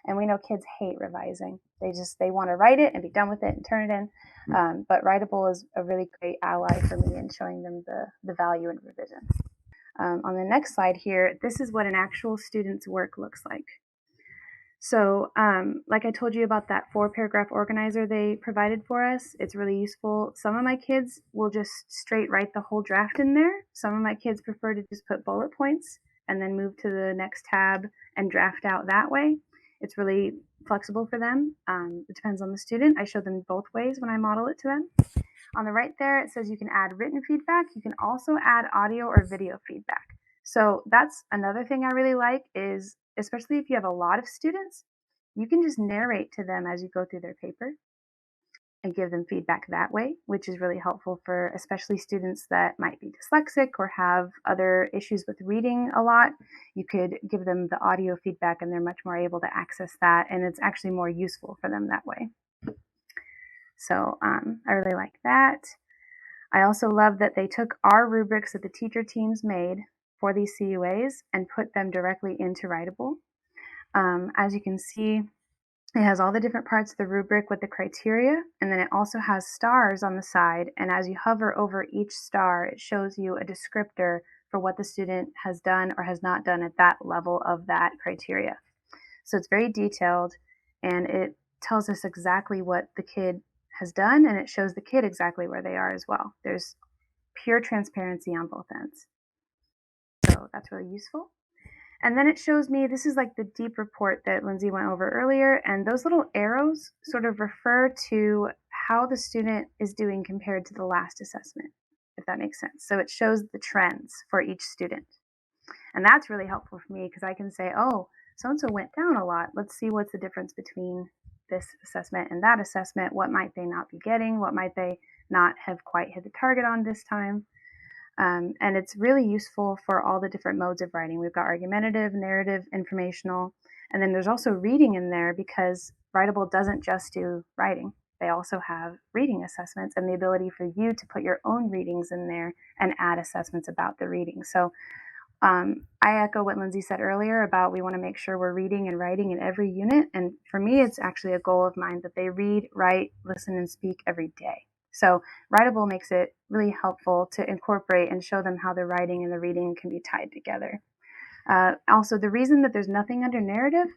And we know kids hate revising. They want to write it and be done with it and turn it in. But Writable is a really great ally for me in showing them the value in revision. On the next slide here, this is what an actual student's work looks like. So like I told you about that 4-paragraph organizer they provided for us, it's really useful. Some of my kids will just straight write the whole draft in there. Some of my kids prefer to just put bullet points and then move to the next tab and draft out that way. It's really flexible for them. It depends on the student. I show them both ways when I model it to them. On the right there, it says you can add written feedback. You can also add audio or video feedback. So that's another thing I really like is, especially if you have a lot of students, you can just narrate to them as you go through their paper and give them feedback that way, which is really helpful for especially students that might be dyslexic or have other issues with reading a lot. You could give them the audio feedback and they're much more able to access that, and it's actually more useful for them that way. So I really like that. I also love that they took our rubrics that the teacher teams made for these CUAs and put them directly into Writable. As you can see, it has all the different parts of the rubric with the criteria, and then it also has stars on the side, and as you hover over each star, it shows you a descriptor for what the student has done or has not done at that level of that criteria. So it's very detailed, and it tells us exactly what the kid has done, and it shows the kid exactly where they are as well. There's pure transparency on both ends. So that's really useful. And then it shows me, this is like the deep report that Lindsay went over earlier, and those little arrows sort of refer to how the student is doing compared to the last assessment, if that makes sense. So it shows the trends for each student. And that's really helpful for me because I can say, oh, so-and-so went down a lot. Let's see what's the difference between this assessment and that assessment. What might they not be getting? What might they not have quite hit the target on this time? And it's really useful for all the different modes of writing. We've got argumentative, narrative, informational, and then there's also reading in there because Writable doesn't just do writing. They also have reading assessments and the ability for you to put your own readings in there and add assessments about the reading. So I echo what Lindsay said earlier about we want to make sure we're reading and writing in every unit. And for me, it's actually a goal of mine that they read, write, listen, and speak every day. So Writable makes it really helpful to incorporate and show them how the writing and the reading can be tied together. Also, the reason that there's nothing under narrative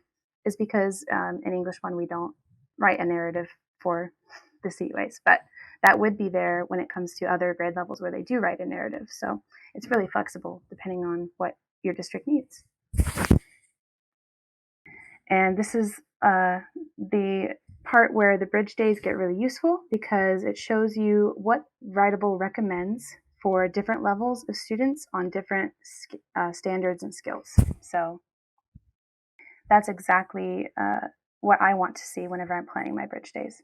is because in English 1, we don't write a narrative for the CUAs, but that would be there when it comes to other grade levels where they do write a narrative. So it's really flexible depending on what your district needs. And this is the part where the bridge days get really useful because it shows you what Writable recommends for different levels of students on different standards and skills. So that's exactly what I want to see whenever I'm planning my bridge days.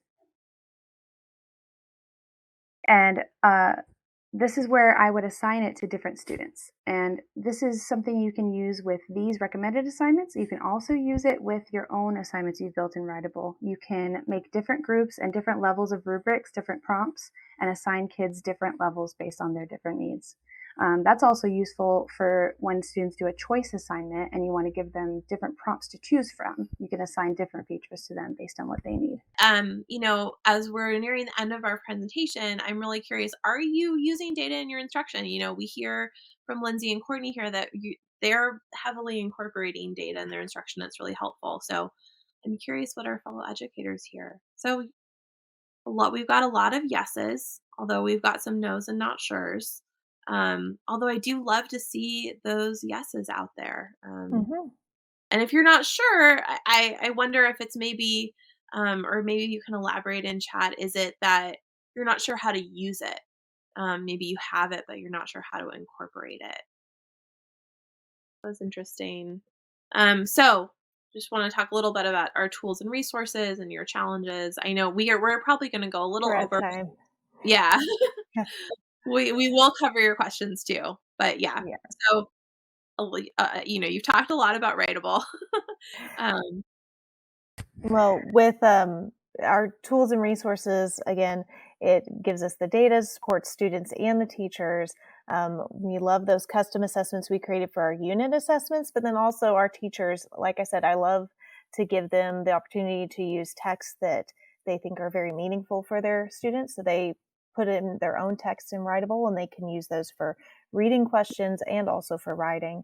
And this is where I would assign it to different students. And this is something you can use with these recommended assignments. You can also use it with your own assignments you've built in Writable. You can make different groups and different levels of rubrics, different prompts, and assign kids different levels based on their different needs. That's also useful for when students do a choice assignment and you want to give them different prompts to choose from. You can assign different features to them based on what they need. As we're nearing the end of our presentation, I'm really curious, are you using data in your instruction? We hear from Lindsay and Cortney here that they're heavily incorporating data in their instruction. That's really helpful. So I'm curious what our fellow educators hear. So we've got a lot of yeses, although we've got some no's and not sure's. Although I do love to see those yeses out there. And if you're not sure, I wonder if it's maybe, or maybe you can elaborate in chat, is it that you're not sure how to use it? Maybe you have it, but you're not sure how to incorporate it. That's interesting. So just want to talk a little bit about our tools and resources and your challenges. I know we're probably going to go a little over time. Yeah. we will cover your questions too, but yeah. So you've talked a lot about Writable. Well, with our tools and resources, again, it gives us the data, supports students and the teachers. We love those custom assessments we created for our unit assessments, but then also our teachers, like I said, I love to give them the opportunity to use texts that they think are very meaningful for their students. So they put in their own text in Writable and they can use those for reading questions and also for writing.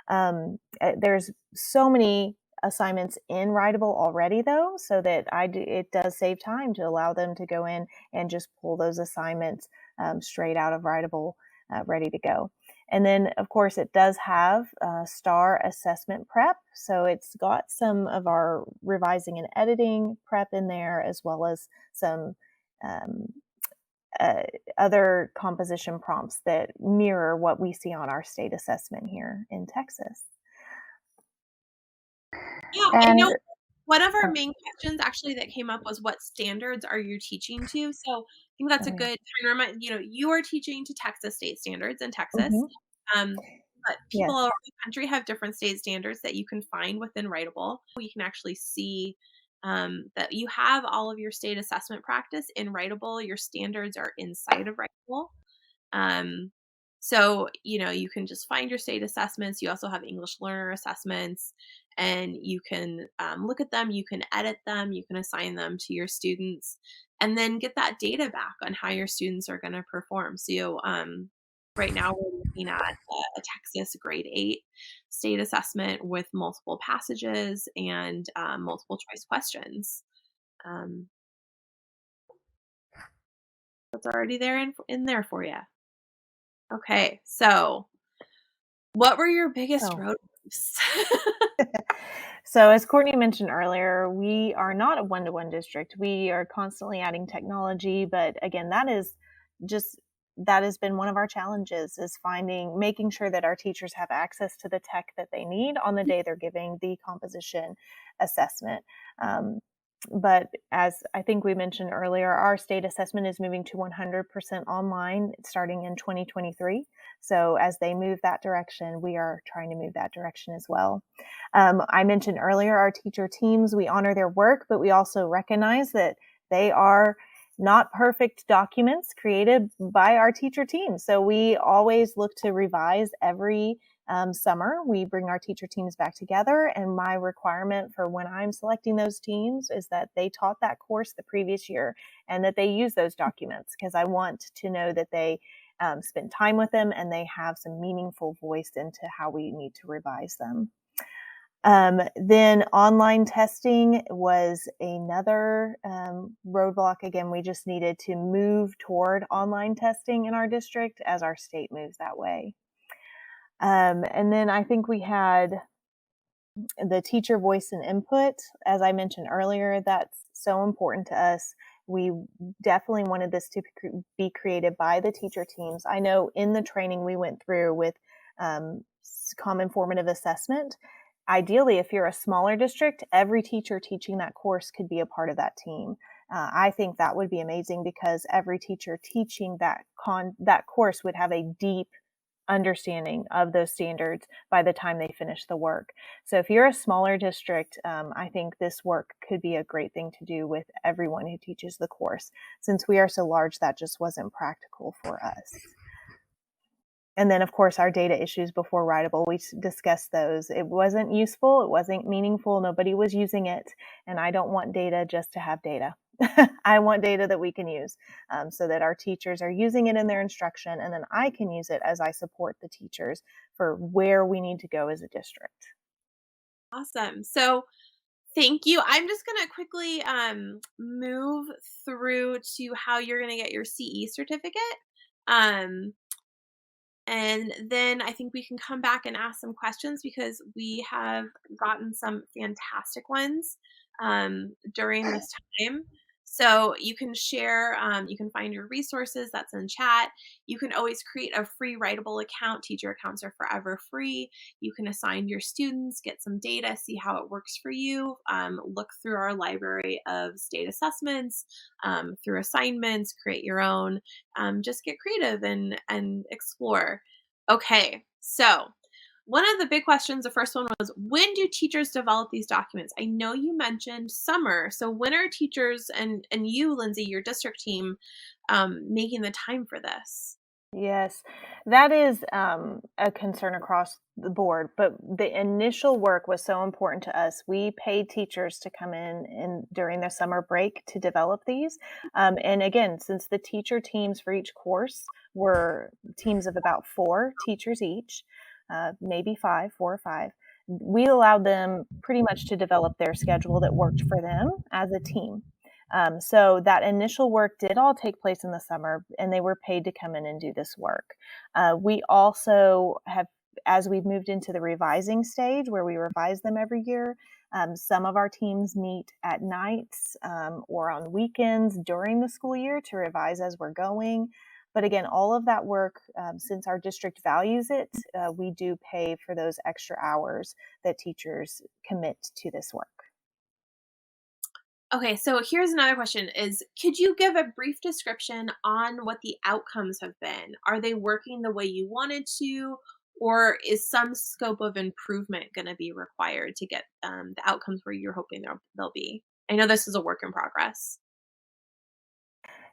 There's so many assignments in Writable already though, so that it does save time to allow them to go in and just pull those assignments straight out of Writable, ready to go. And then of course it does have STAR assessment prep. So it's got some of our revising and editing prep in there, as well as some other composition prompts that mirror what we see on our state assessment here in Texas. Yeah, I know one of our main questions actually that came up was, what standards are you teaching to? So I think that's a good time to remind, you are teaching to Texas state standards in Texas. But people all over the country have different state standards that you can find within Writable. You can actually see that you have all of your state assessment practice in Writable. Your standards are inside of Writable. So, you can just find your state assessments. You also have English learner assessments, and you can look at them, you can edit them, you can assign them to your students, and then get that data back on how your students are going to perform. So, right now we're looking at a Texas grade 8 state assessment with multiple passages and multiple choice questions. That's already there in there for you. Okay, so what were your biggest roadblocks? So as Cortney mentioned earlier, we are not a one-to-one district. We are constantly adding technology, but again, that has been one of our challenges, is making sure that our teachers have access to the tech that they need on the day they're giving the composition assessment. But as I think we mentioned earlier, our state assessment is moving to 100% online starting in 2023. So as they move that direction, we are trying to move that direction as well. I mentioned earlier our teacher teams, we honor their work, but we also recognize that they are not perfect documents created by our teacher team. So we always look to revise every summer. We bring our teacher teams back together, and my requirement for when I'm selecting those teams is that they taught that course the previous year and that they use those documents, because I want to know that they spend time with them and they have some meaningful voice into how we need to revise them. Then online testing was another roadblock. Again, we just needed to move toward online testing in our district as our state moves that way. And then I think we had the teacher voice and input. As I mentioned earlier, that's so important to us. We definitely wanted this to be created by the teacher teams. I know in the training we went through with common formative assessment, ideally, if you're a smaller district, every teacher teaching that course could be a part of that team. I think that would be amazing because every teacher teaching that course would have a deep understanding of those standards by the time they finish the work. So if you're a smaller district, I think this work could be a great thing to do with everyone who teaches the course. Since we are so large, that just wasn't practical for us. And then, of course, our data issues before Writable, we discussed those. It wasn't useful. It wasn't meaningful. Nobody was using it. And I don't want data just to have data. I want data that we can use so that our teachers are using it in their instruction. And then I can use it as I support the teachers for where we need to go as a district. Awesome. So thank you. I'm just going to quickly move through to how you're going to get your CE certificate. And then I think we can come back and ask some questions because we have gotten some fantastic ones during this time. So you can share, you can find your resources, that's in chat. You can always create a free Writable account. Teacher accounts are forever free. You can assign your students, get some data, see how it works for you. Look through our library of state assessments, through assignments, create your own. Just get creative and explore. Okay, so one of the big questions, the first one was, when do teachers develop these documents? I know you mentioned summer. So when are teachers and you, Lindsay, your district team, making the time for this? Yes, that is a concern across the board, but the initial work was so important to us. We paid teachers to come in during the summer break to develop these. And again, since the teacher teams for each course were teams of about 4 teachers each, maybe 5, 4 or 5, we allowed them pretty much to develop their schedule that worked for them as a team. So that initial work did all take place in the summer, and they were paid to come in and do this work. We also have, as we've moved into the revising stage where we revise them every year, some of our teams meet at nights or on weekends during the school year to revise as we're going. But again, all of that work, since our district values it, we do pay for those extra hours that teachers commit to this work. Okay, so here's another question is, could you give a brief description on what the outcomes have been? Are they working the way you wanted to, or is some scope of improvement going to be required to get the outcomes where you're hoping they'll be? I know this is a work in progress.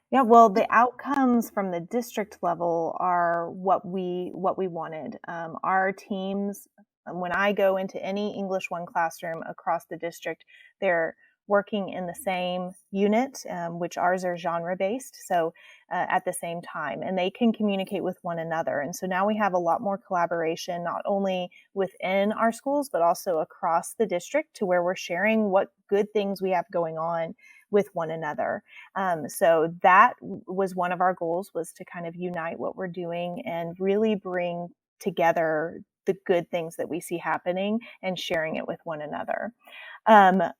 Yeah, well, the outcomes from the district level are what we wanted. Our teams, when I go into any English 1 classroom across the district, they're working in the same unit, which ours are genre-based, so at the same time, and they can communicate with one another. And so now we have a lot more collaboration, not only within our schools, but also across the district, to where we're sharing what good things we have going on with one another. So that was one of our goals, was to kind of unite what we're doing and really bring together the good things that we see happening and sharing it with one another.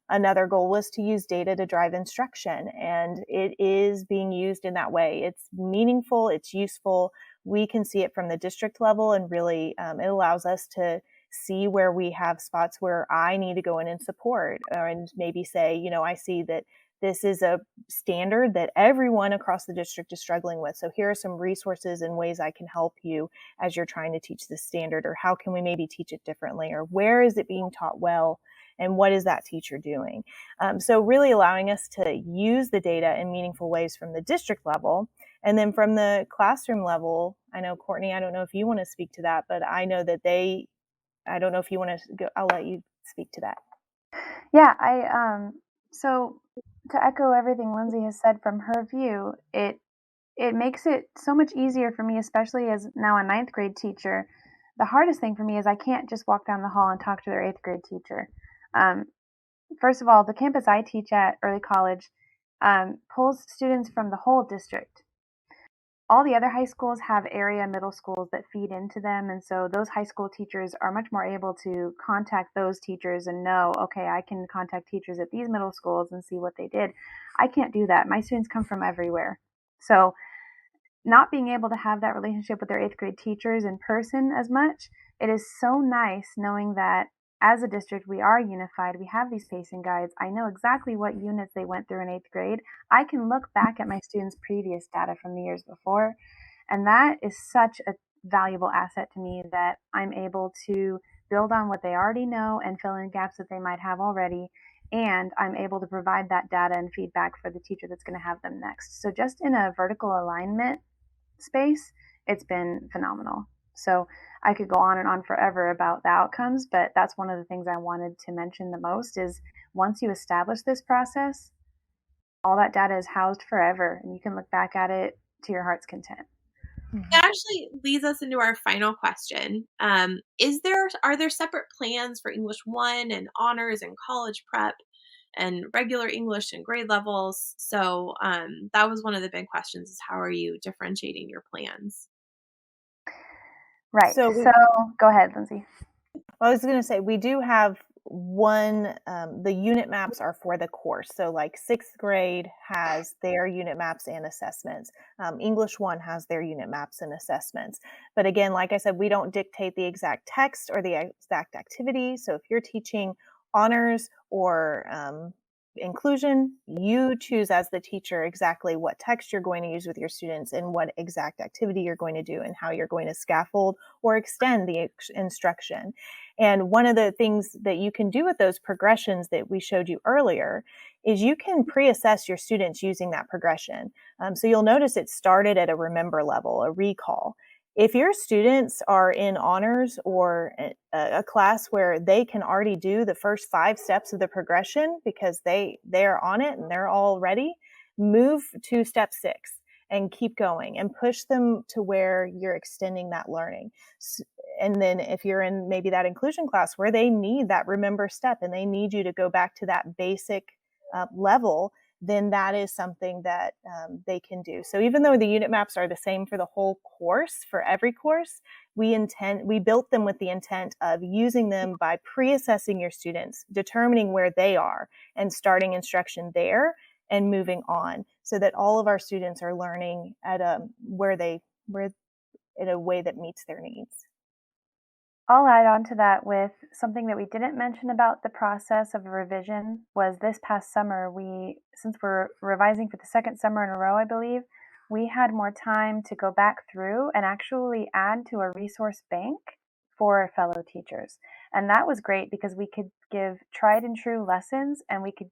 Another goal was to use data to drive instruction, and it is being used in that way. It's meaningful, it's useful. We can see it from the district level, and really it allows us to see where we have spots where I need to go in and support, and maybe say, I see that this is a standard that everyone across the district is struggling with. So here are some resources and ways I can help you as you're trying to teach this standard, or how can we maybe teach it differently, or where is it being taught well, and what is that teacher doing? So really allowing us to use the data in meaningful ways from the district level. And then from the classroom level, I know, Cortney, I don't know if you want to speak to that, but I know that I don't know if you want to go, I'll let you speak to that. Yeah, so to echo everything Lindsay has said from her view, it makes it so much easier for me, especially as now a 9th grade teacher, the hardest thing for me is I can't just walk down the hall and talk to their 8th grade teacher. First of all, the campus I teach at, early college, pulls students from the whole district. All the other high schools have area middle schools that feed into them, and so those high school teachers are much more able to contact those teachers and know, okay, I can contact teachers at these middle schools and see what they did. I can't do that. My students come from everywhere. So not being able to have that relationship with their 8th grade teachers in person as much, it is so nice knowing that as a district, we are unified. We have these pacing guides. I know exactly what units they went through in 8th grade. I can look back at my students' previous data from the years before. And that is such a valuable asset to me that I'm able to build on what they already know and fill in gaps that they might have already. And I'm able to provide that data and feedback for the teacher that's going to have them next. So just in a vertical alignment space, it's been phenomenal. So I could go on and on forever about the outcomes, but that's one of the things I wanted to mention the most is once you establish this process, all that data is housed forever and you can look back at it to your heart's content. That actually leads us into our final question. Are there separate plans for English 1 and honors and college prep and regular English and grade levels? So that was one of the big questions, is how are you differentiating your plans? Right. So go ahead, Lindsay. I was going to say, we do have one, the unit maps are for the course. So like 6th grade has their unit maps and assessments. English 1 has their unit maps and assessments. But again, like I said, we don't dictate the exact text or the exact activity. So if you're teaching honors or inclusion, you choose as the teacher exactly what text you're going to use with your students and what exact activity you're going to do and how you're going to scaffold or extend the instruction. And one of the things that you can do with those progressions that we showed you earlier is you can pre-assess your students using that progression. So you'll notice it started at a remember level, a recall. If your students are in honors or a class where they can already do the first 5 steps of the progression because they're on it and they're all ready, move to step 6 and keep going and push them to where you're extending that learning. And then if you're in maybe that inclusion class where they need that remember step and they need you to go back to that basic level, then that is something that they can do. So even though the unit maps are the same for the whole course, for every course, we built them with the intent of using them by pre-assessing your students, determining where they are and starting instruction there and moving on, so that all of our students are learning at where in a way that meets their needs. I'll add on to that with something that we didn't mention about the process of a revision was this past summer, since we're revising for the 2nd summer in a row, I believe, we had more time to go back through and actually add to a resource bank for our fellow teachers. And that was great because we could give tried and true lessons and we could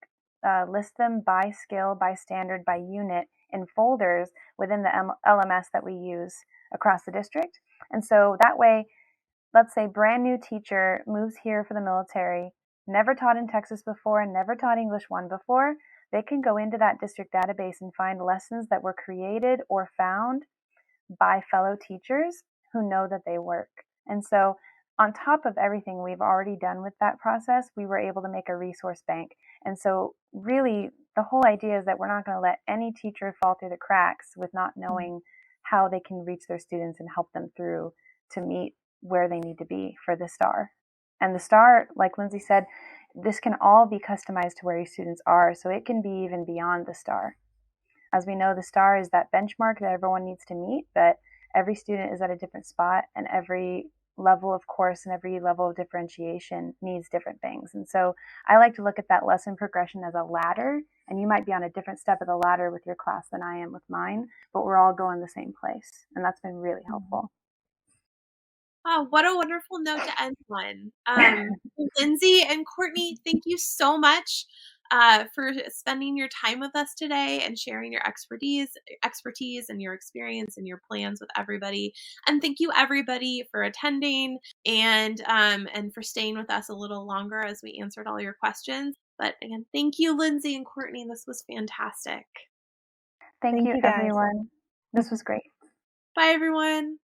list them by skill, by standard, by unit in folders within the LMS that we use across the district. And so that way, let's say brand new teacher moves here for the military, never taught in Texas before, never taught English 1 before, they can go into that district database and find lessons that were created or found by fellow teachers who know that they work. And so on top of everything we've already done with that process, we were able to make a resource bank. And so really the whole idea is that we're not going to let any teacher fall through the cracks with not knowing how they can reach their students and help them through to meet where they need to be for the STAR. And the STAR, like Lindsay said, this can all be customized to where your students are, so it can be even beyond the STAR. As we know, the STAR is that benchmark that everyone needs to meet, but every student is at a different spot, and every level of course and every level of differentiation needs different things. And so I like to look at that lesson progression as a ladder, and you might be on a different step of the ladder with your class than I am with mine, but we're all going the same place, and that's been really helpful. Oh, what a wonderful note to end on. Lindsay and Cortney, thank you so much for spending your time with us today and sharing your expertise and your experience and your plans with everybody. And thank you everybody for attending and for staying with us a little longer as we answered all your questions. But again, thank you, Lindsay and Cortney. This was fantastic. Thank you, everyone. This was great. Bye, everyone.